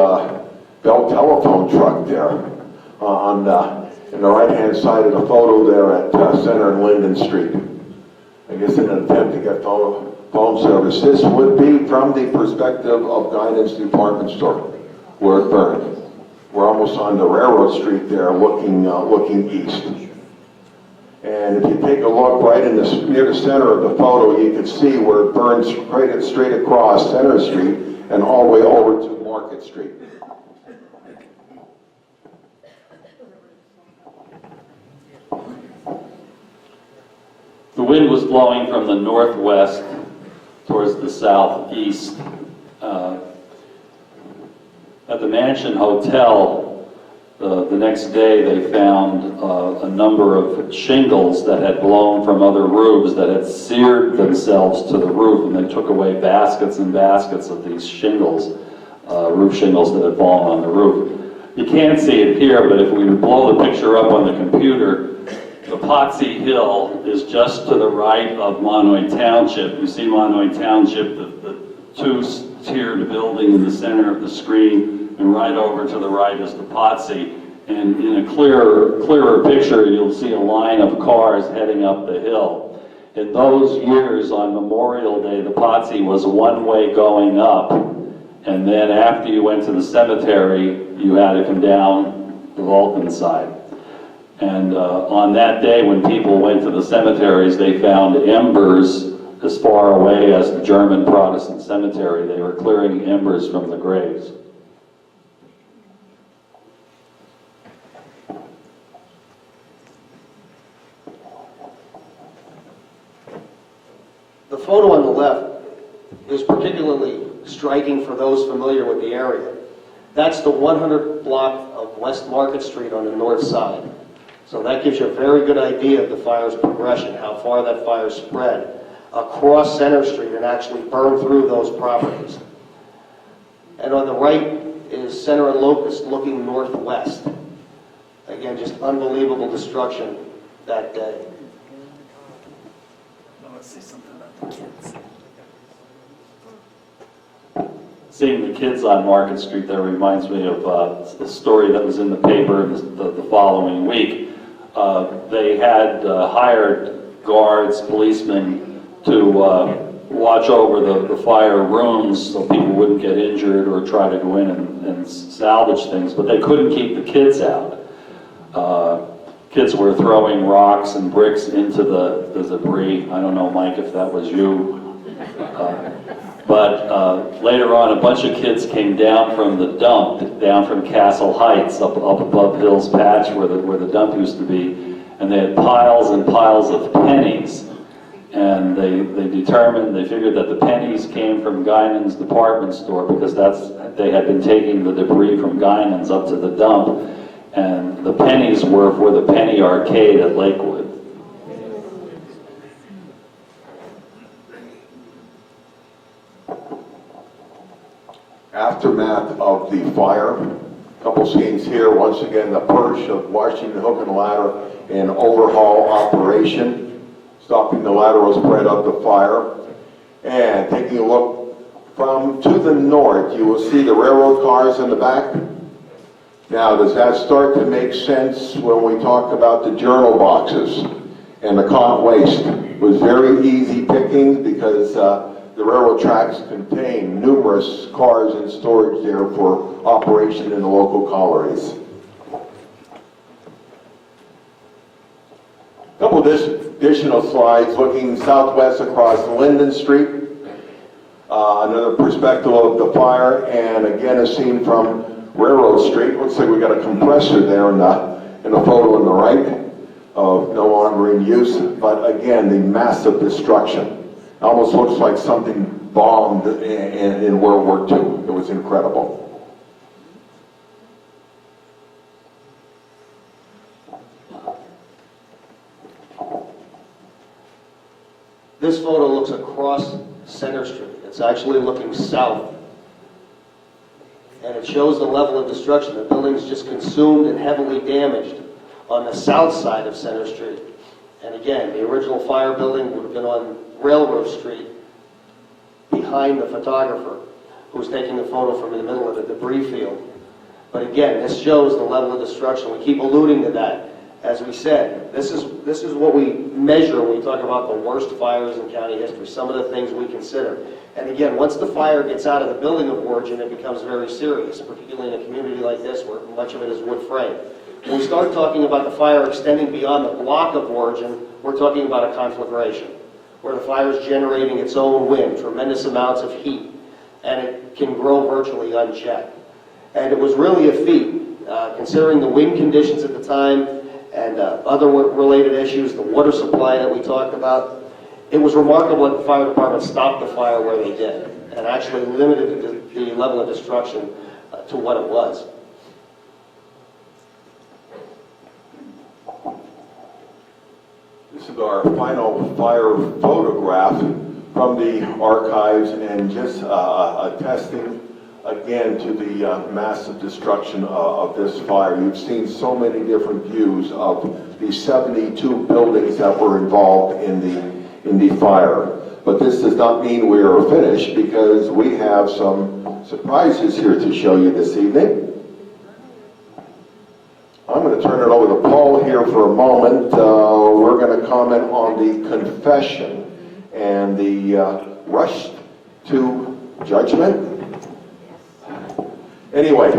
Bell telephone truck there on in the right-hand side of the photo there at Center and Linden Street. I guess in an attempt to get phone service. This would be from the perspective of Guidance department store, where it burned. We're almost on the Railroad Street there, looking east. And if you take a look right in near the center of the photo, you can see where it burns straight across Center Street and all the way over to Market Street. The wind was blowing from the northwest towards the southeast. At the Mansion Hotel, the next day they found a number of shingles that had blown from other roofs that had seared themselves to the roof, and they took away baskets and baskets of these shingles, roof shingles that had fallen on the roof. You can't see it here, but if we blow the picture up on the computer, the Potsy Hill is just to the right of Mahanoy Township. You see Mahanoy Township, the two-tiered building in the center of the screen, and right over to the right is the Potsy. And in a clearer picture, you'll see a line of cars heading up the hill. In those years, on Memorial Day, the Potsy was one way going up, and then after you went to the cemetery, you had to come down the Vulcan side. And on that day, when people went to the cemeteries, they found embers as far away as the German Protestant cemetery. They were clearing embers from the graves. The photo on the left is particularly striking for those familiar with the area. That's the 100th block of West Market Street on the north side. So that gives you a very good idea of the fire's progression, how far that fire spread across Center Street and actually burned through those properties. And on the right is Center and Locust looking northwest. Again, just unbelievable destruction that day. Seeing the kids on Market Street there reminds me of the story that was in the paper the following week. They had hired guards, policemen, to watch over the fire rooms so people wouldn't get injured or try to go in and salvage things, but they couldn't keep the kids out. kids were throwing rocks and bricks into the debris. I don't know, Mike, if that was you. But later on, a bunch of kids came down from the dump, down from Castle Heights, up above Hills Patch, where the dump used to be, and they had piles and piles of pennies. And they figured that the pennies came from Guinan's department store, because they had been taking the debris from Guinan's up to the dump, and the pennies were for the Penny Arcade at Lakewood. Aftermath of the fire. Couple scenes here. Once again, the purge of Washington Hook and Ladder in overhaul operation, stopping the lateral spread of the fire. And taking a look from to the north, you will see the railroad cars in the back. Now, does that start to make sense when we talk about the journal boxes and the cot waste? It was very easy picking because the railroad tracks contain numerous cars in storage there for operation in the local collieries. A couple of additional slides looking southwest across Linden Street. Another perspective of the fire, and again a scene from Railroad Street. Looks like we got a compressor there in the photo on the right, of no longer in use, but again the massive destruction. Almost looks like something bombed in World War II. It was incredible. This photo looks across Center Street. It's actually looking south. And it shows the level of destruction. The building's just consumed and heavily damaged on the south side of Center Street. And again, the original fire building would have been on Railroad Street, behind the photographer who's taking the photo from in the middle of the debris field. But again, this shows the level of destruction. We keep alluding to that. As we said, this is what we measure when we talk about the worst fires in county history, some of the things we consider. And again, once the fire gets out of the building of origin, it becomes very serious, particularly in a community like this where much of it is wood frame. When we start talking about the fire extending beyond the block of origin, we're talking about a conflagration, where the fire is generating its own wind, tremendous amounts of heat, and it can grow virtually unchecked. And it was really a feat, considering the wind conditions at the time and other related issues, the water supply that we talked about. It was remarkable that the fire department stopped the fire where they did and actually limited the level of destruction to what it was. This is our final fire photograph from the archives, and just attesting again to the massive destruction of this fire. You've seen so many different views of the 72 buildings that were involved in the fire. But this does not mean we are finished, because we have some surprises here to show you this evening. I'm going to turn it over to Paul here for a moment. We're going to comment on the confession and the rush to judgment. Anyway,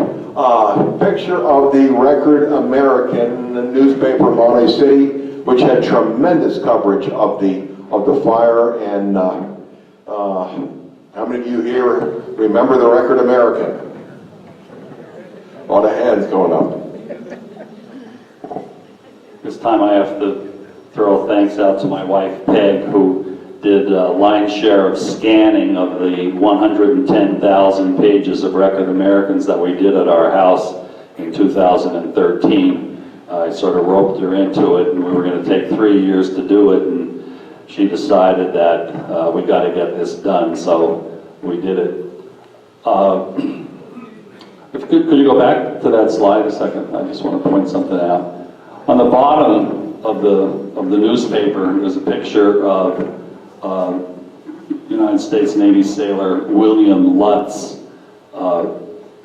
picture of the Record American newspaper, Mahanoy City, which had tremendous coverage of the fire. And how many of you here remember the Record American? A lot of hands going up. This time I have to throw thanks out to my wife, Peg, who did a lion's share of scanning of the 110,000 pages of Record Americans that we did at our house in 2013. I sort of roped her into it, and we were going to take 3 years to do it, and she decided that we got to get this done, so we did it. Could you go back to that slide a second? I just want to point something out. On the bottom of the newspaper, there's a picture of United States Navy sailor William Lutz.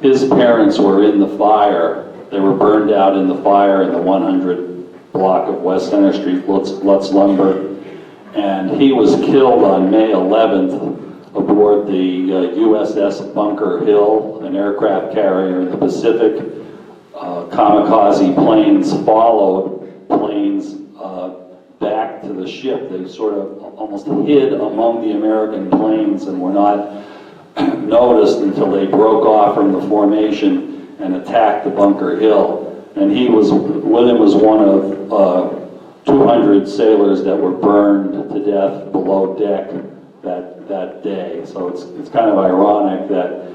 His parents were in the fire. They were burned out in the fire in the 100 block of West Center Street, Lutz Lumber. And he was killed on May 11th aboard the USS Bunker Hill, an aircraft carrier in the Pacific. Kamikaze planes followed planes back to the ship. They sort of almost hid among the American planes and were not noticed until they broke off from the formation and attacked the Bunker Hill. And William was one of 200 sailors that were burned to death below deck that day. So it's kind of ironic that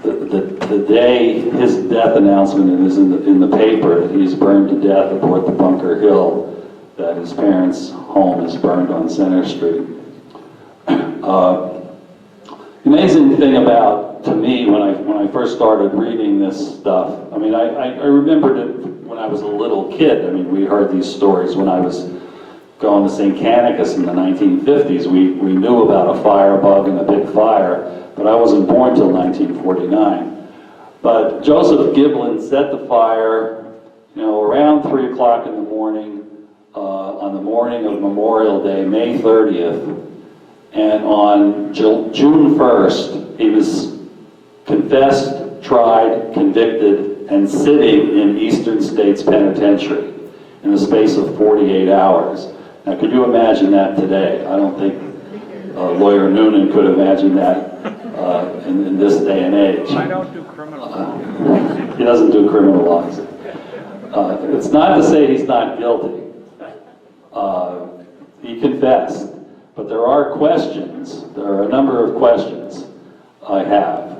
the day his death announcement is in the paper that he's burned to death aboard the Bunker Hill, that his parents' home is burned on Center Street. The amazing thing about, to me, when I first started reading this stuff, I mean, I remembered it when I was a little kid. I mean, we heard these stories when I was going to St. Canicus in the 1950s. We knew about a firebug and a big fire, but I wasn't born till 1949. But Joseph Giblin set the fire, around 3 o'clock in the morning, on the morning of Memorial Day, May 30th, and on June 1st, he was confessed, tried, convicted, and sitting in Eastern States Penitentiary in the space of 48 hours. Now, could you imagine that today? I don't think Lawyer Noonan could imagine that in this day and age. I don't do criminal law. He doesn't do criminal laws. It's not to say he's not guilty. He confessed. But there are questions. There are a number of questions I have.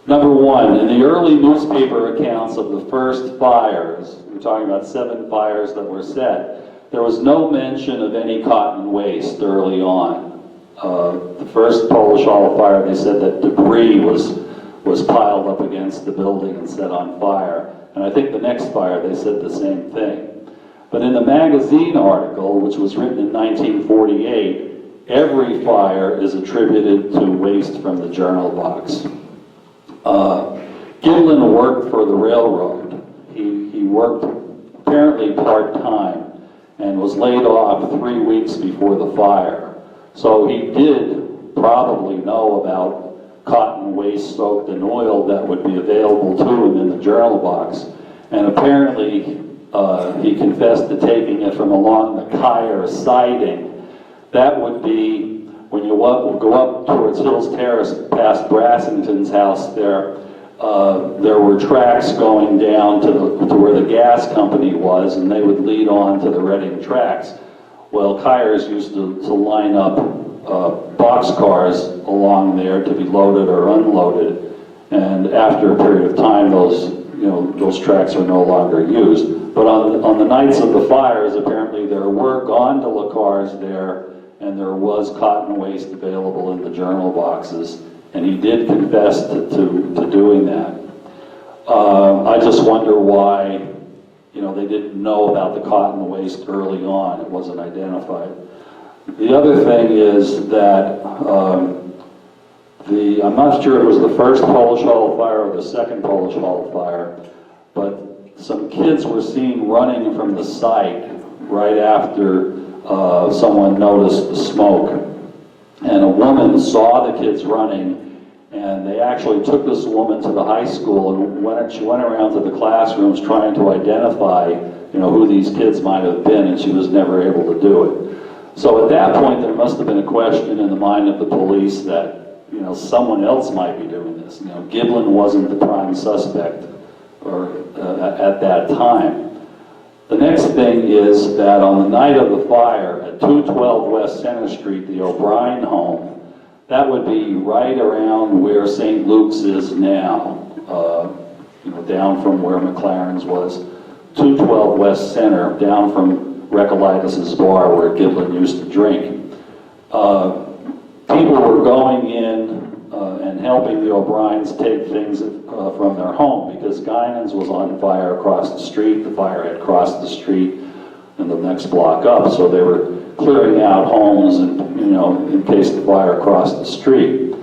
Number one, in the early newspaper accounts of the first fires, we're talking about 7 fires that were set, there was no mention of any cotton waste early on. The first Polish Hall fire, they said that debris was piled up against the building and set on fire. And I think the next fire, they said the same thing. But in the magazine article, which was written in 1948, every fire is attributed to waste from the journal box. Giblin worked for the railroad. He worked apparently part-time and was laid off 3 weeks before the fire. So he did probably know about cotton waste soaked in oil that would be available to him in the journal box. And apparently, he confessed to taking it from along the Kyer siding. That would be, when you go up towards Hills Terrace past Brassington's house there were tracks going down to where the gas company was, and they would lead on to the Reading tracks. Well, Kyers used to line up boxcars along there to be loaded or unloaded, and after a period of time, those tracks are no longer used. But on the nights of the fires, apparently there were gondola cars there, and there was cotton waste available in the journal boxes, and he did confess to doing that. I just wonder why, they didn't know about the cotton waste early on. It wasn't identified. The other thing is that I'm not sure it was the first Polish Hall fire or the second Polish Hall fire, but some kids were seen running from the site right after someone noticed the smoke. And a woman saw the kids running, and they actually took this woman to the high school, and she went around to the classrooms trying to identify, who these kids might have been, and she was never able to do it. So at that point, there must have been a question in the mind of the police that, someone else might be doing this. Giblin wasn't the prime suspect at that time. The next thing is that on the night of the fire at 212 West Center Street, the O'Brien home, that would be right around where St. Luke's is now, down from where McLaren's was. 212 West Center, down from Recolytus's bar where Giblin used to drink. People were going in and helping the O'Briens take things from their home because Guinan's was on fire across the street. The fire had crossed the street and the next block up, so they were clearing out homes and, in case the fire crossed the street.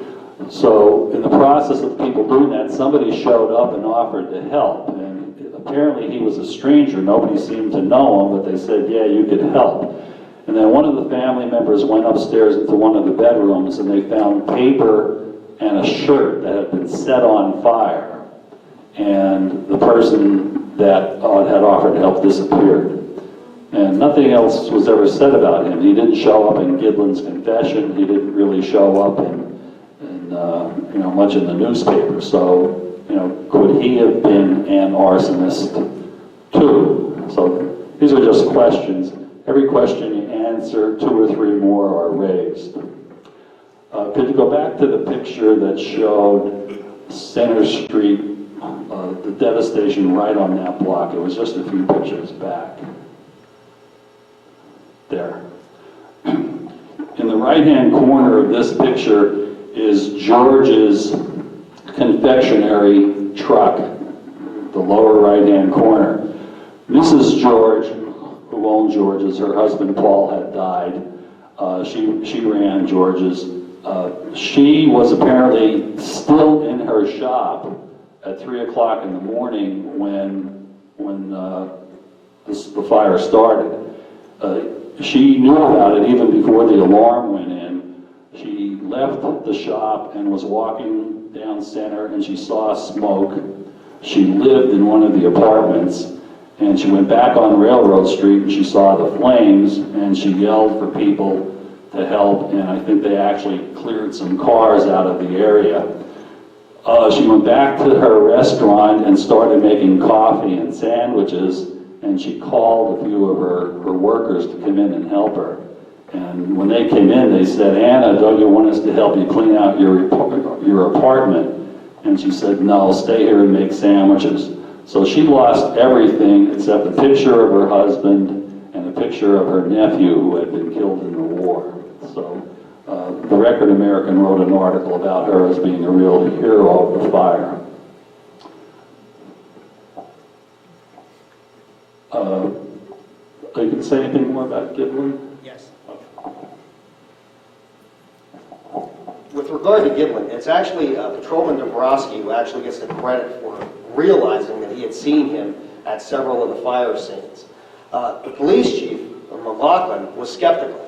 So in the process of people doing that, somebody showed up and offered to help. And apparently he was a stranger. Nobody seemed to know him, but they said, yeah, you could help. And then one of the family members went upstairs into one of the bedrooms and they found paper and a shirt that had been set on fire. And the person that had offered help disappeared. And nothing else was ever said about him. He didn't show up in Gidlin's confession. He didn't really show up in much in the newspaper. So, could he have been an arsonist too? So these are just questions. Every question you answer, 2 or 3 more are raised. Could you go back to the picture that showed Center Street, the devastation right on that block? It was just a few pictures back. There. In the right-hand corner of this picture is George's confectionery truck, the lower right-hand corner. Mrs. George, who owned George's, her husband Paul had died. She ran George's. She was apparently still in her shop at 3 o'clock in the morning when the fire started. She knew about it even before the alarm went in. She left the shop and was walking down Center, and she saw smoke. She lived in one of the apartments, and she went back on Railroad Street and she saw the flames, and she yelled for people to help, and I think they actually cleared some cars out of the area. She went back to her restaurant and started making coffee and sandwiches, and she called a few of her workers to come in and help her. And when they came in, they said, "Anna, don't you want us to help you clean out your apartment?" And she said, "No, stay here and make sandwiches." So she lost everything except a picture of her husband and a picture of her nephew who had been killed in the war. So the Record American wrote an article about her as being a real hero of the fire. You can say anything more about Gidlin? Yes. With regard to Gidlin, it's actually Patrolman Dombrowski who actually gets the credit for realizing that he had seen him at several of the fire scenes. The police chief, McLaughlin, was skeptical.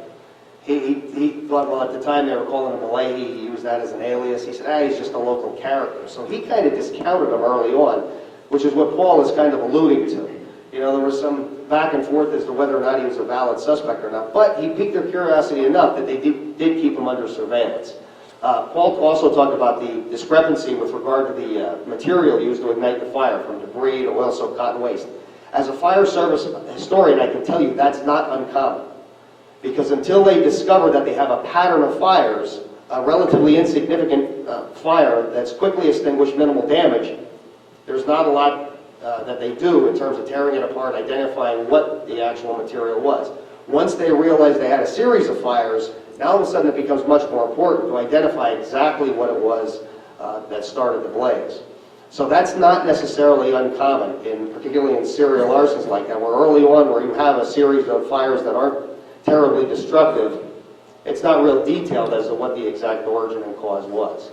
He thought, well, at the time they were calling him Malahi, he used that as an alias. He said, he's just a local character. So he kind of discounted him early on, which is what Paul is kind of alluding to. There was some back and forth as to whether or not he was a valid suspect or not, but he piqued their curiosity enough that they did keep him under surveillance. Paul also talked about the discrepancy with regard to the material used to ignite the fire, from debris to oil-soaked cotton waste. As a fire service historian, I can tell you that's not uncommon, because until they discover that they have a pattern of fires, a relatively insignificant fire that's quickly extinguished, minimal damage, there's not a lot that they do in terms of tearing it apart, identifying what the actual material was. Once they realize they had a series of fires, now all of a sudden it becomes much more important to identify exactly what it was that started the blaze. So that's not necessarily uncommon, particularly in serial arsons like that, where early on, where you have a series of fires that aren't terribly destructive, it's not real detailed as to what the exact origin and cause was.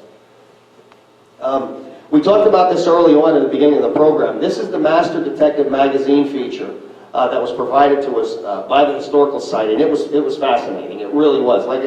We talked about this early on at the beginning of the program. This is the Master Detective magazine feature that was provided to us by the Historical Society, and it was fascinating. It really was. Like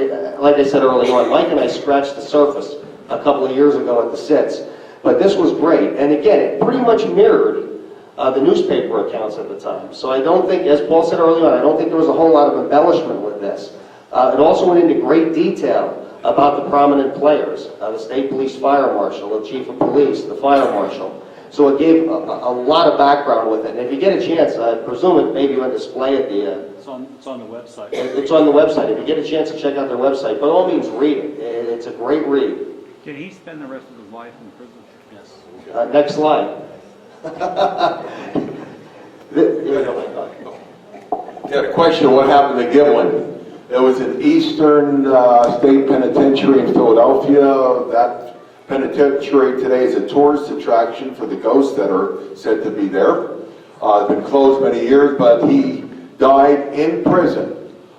I said early on, Mike and I scratched the surface a couple of years ago at the SITS, but this was great. And again, it pretty much mirrored the newspaper accounts at the time. So I don't think, as Paul said early on, I don't think there was a whole lot of embellishment with this. It also went into great detail about the prominent players, the state police fire marshal, the chief of police, the fire marshal. So it gave a lot of background with it. And if you get a chance, I presume it may be on display at the... It's on the website. It's on the website. If you get a chance to check out their website, by all means read it. It's a great read. Did he spend the rest of his life in prison? Yes. Next slide. Got a question, what happened to Gidlin? There was an Eastern State Penitentiary in Philadelphia. That penitentiary today is a tourist attraction for the ghosts that are said to be there. It's been closed many years, but he died in prison.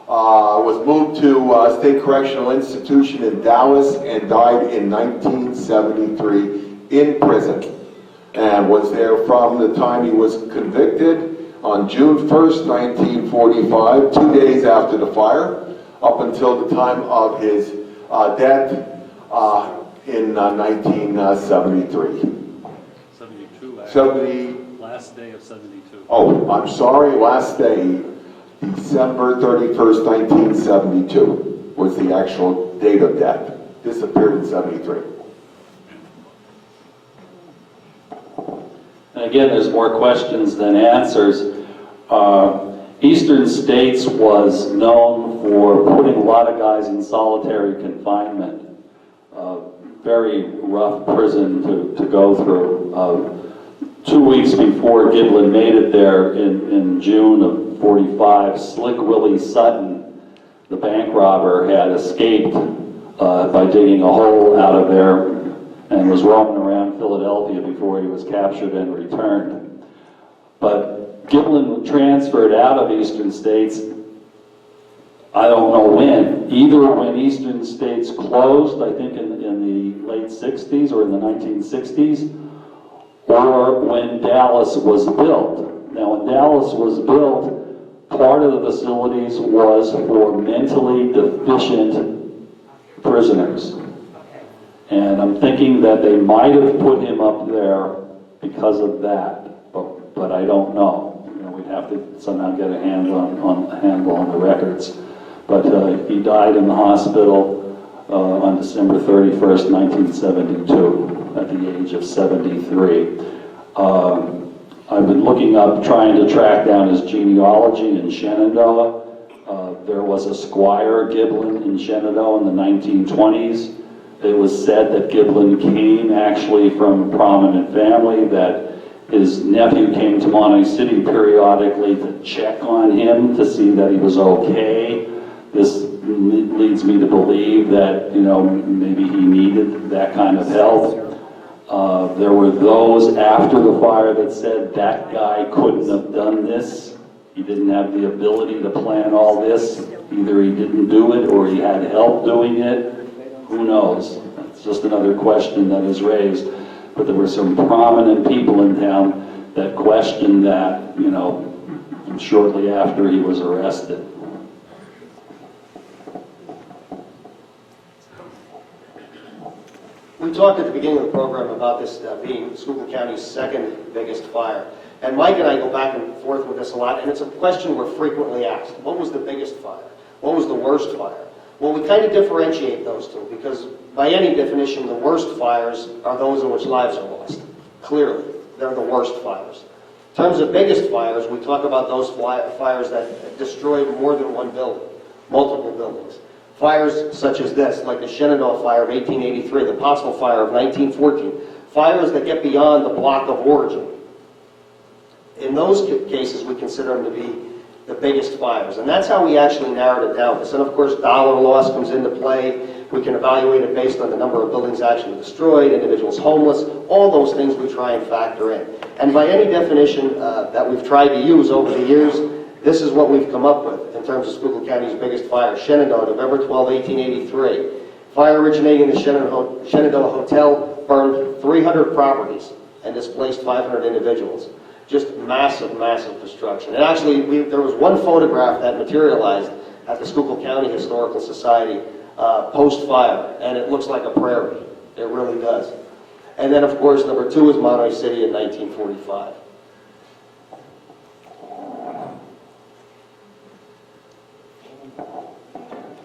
Was moved to State Correctional Institution in Dallas and died in 1973 in prison. And was there from the time he was convicted on June 1st, 1945, 2 days after the fire, up until the time of his death in 1973. 72, actually. 71, last day of 72. Oh, I'm sorry, last day, December 31st, 1972 was the actual date of death. Disappeared in 73. And again, there's more questions than answers. Eastern States was known for putting a lot of guys in solitary confinement. Very rough prison to go through. 2 weeks before Giblin made it there in June of 45, Slick Willie Sutton, the bank robber, had escaped by digging a hole out of there and was roaming around Philadelphia before he was captured and returned. But Giblin transferred out of Eastern States, I don't know when, either when Eastern States closed, I think in the late 60s or in the 1960s, or when Dallas was built. Now, when Dallas was built, part of the facilities was for mentally deficient prisoners. And I'm thinking that they might have put him up there because of that, but I don't know. You know, we'd have to somehow get a handle on the records. But he died in the hospital on December 31st, 1972, at the age of 73. I've been looking up, trying to track down his genealogy in Shenandoah. There was a Squire Giblin in Shenandoah in the 1920s. It was said that Giblin came actually from a prominent family, that his nephew came to Mahanoy City periodically to check on him to see that he was okay. This leads me to believe that, you know, maybe he needed that kind of help. There were those after the fire that said that guy couldn't have done this. He didn't have the ability to plan all this. Either he didn't do it or he had help doing it. Who knows? It's just another question that is raised. But there were some prominent people in town that questioned that, you know, shortly after he was arrested. We talked at the beginning of the program about this being Schuylkill County's second biggest fire. And Mike and I go back and forth with this a lot, and it's a question we're frequently asked. What was the biggest fire? What was the worst fire? Well, we kind of differentiate those two, because by any definition, the worst fires are those in which lives are lost. Clearly, they're the worst fires. In terms of biggest fires, we talk about those fires that destroy more than one building, multiple buildings. Fires such as this, like the Shenandoah Fire of 1883, the Pottsville Fire of 1914, fires that get beyond the block of origin. In those cases, we consider them to be the biggest fires. And that's how we actually narrowed it down. And of course, dollar loss comes into play. We can evaluate it based on the number of buildings actually destroyed, individuals homeless, all those things we try and factor in. And by any definition that we've tried to use over the years, this is what we've come up with in terms of Schuylkill County's biggest fire. Shenandoah, November 12, 1883. Fire originating in the Shenandoah Hotel burned 300 properties and displaced 500 individuals. Just massive, massive destruction. And actually, there was one photograph that materialized at the Schuylkill County Historical Society post-fire, and it looks like a prairie. It really does. And then, of course, number 2 is Mahanoy City in 1945.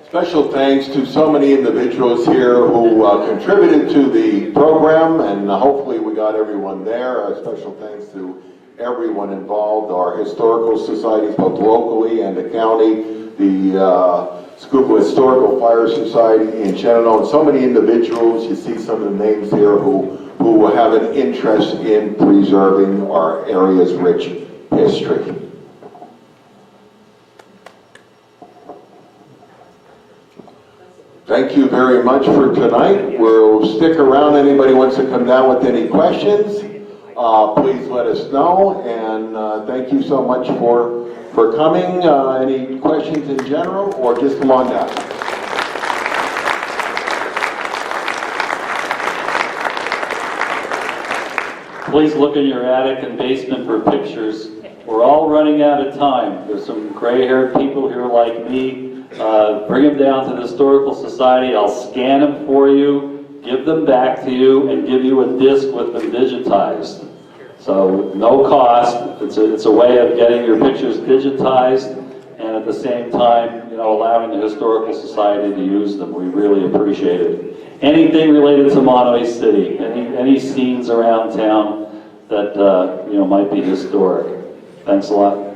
Special thanks to so many individuals here who contributed to the program, and hopefully we got everyone there. Special thanks to everyone involved, our historical societies, both locally and the county, the Schuylkill Historical Fire Society in Shenandoah, and so many individuals. You see some of the names here who have an interest in preserving our area's rich history. Thank you very much for tonight. We'll stick around. Anybody wants to come down with any questions, please let us know. And thank you so much for coming. Any questions in general, or just come on down? Please look in your attic and basement for pictures. We're all running out of time. There's some gray-haired people here like me. Bring them down to the Historical Society. I'll scan them for you, give them back to you, and give you a disc with them digitized. So no cost. It's a way of getting your pictures digitized and at the same time, allowing the Historical Society to use them. We really appreciate it. Anything related to Mahanoy City, any scenes around town that, might be historic. Thanks a lot.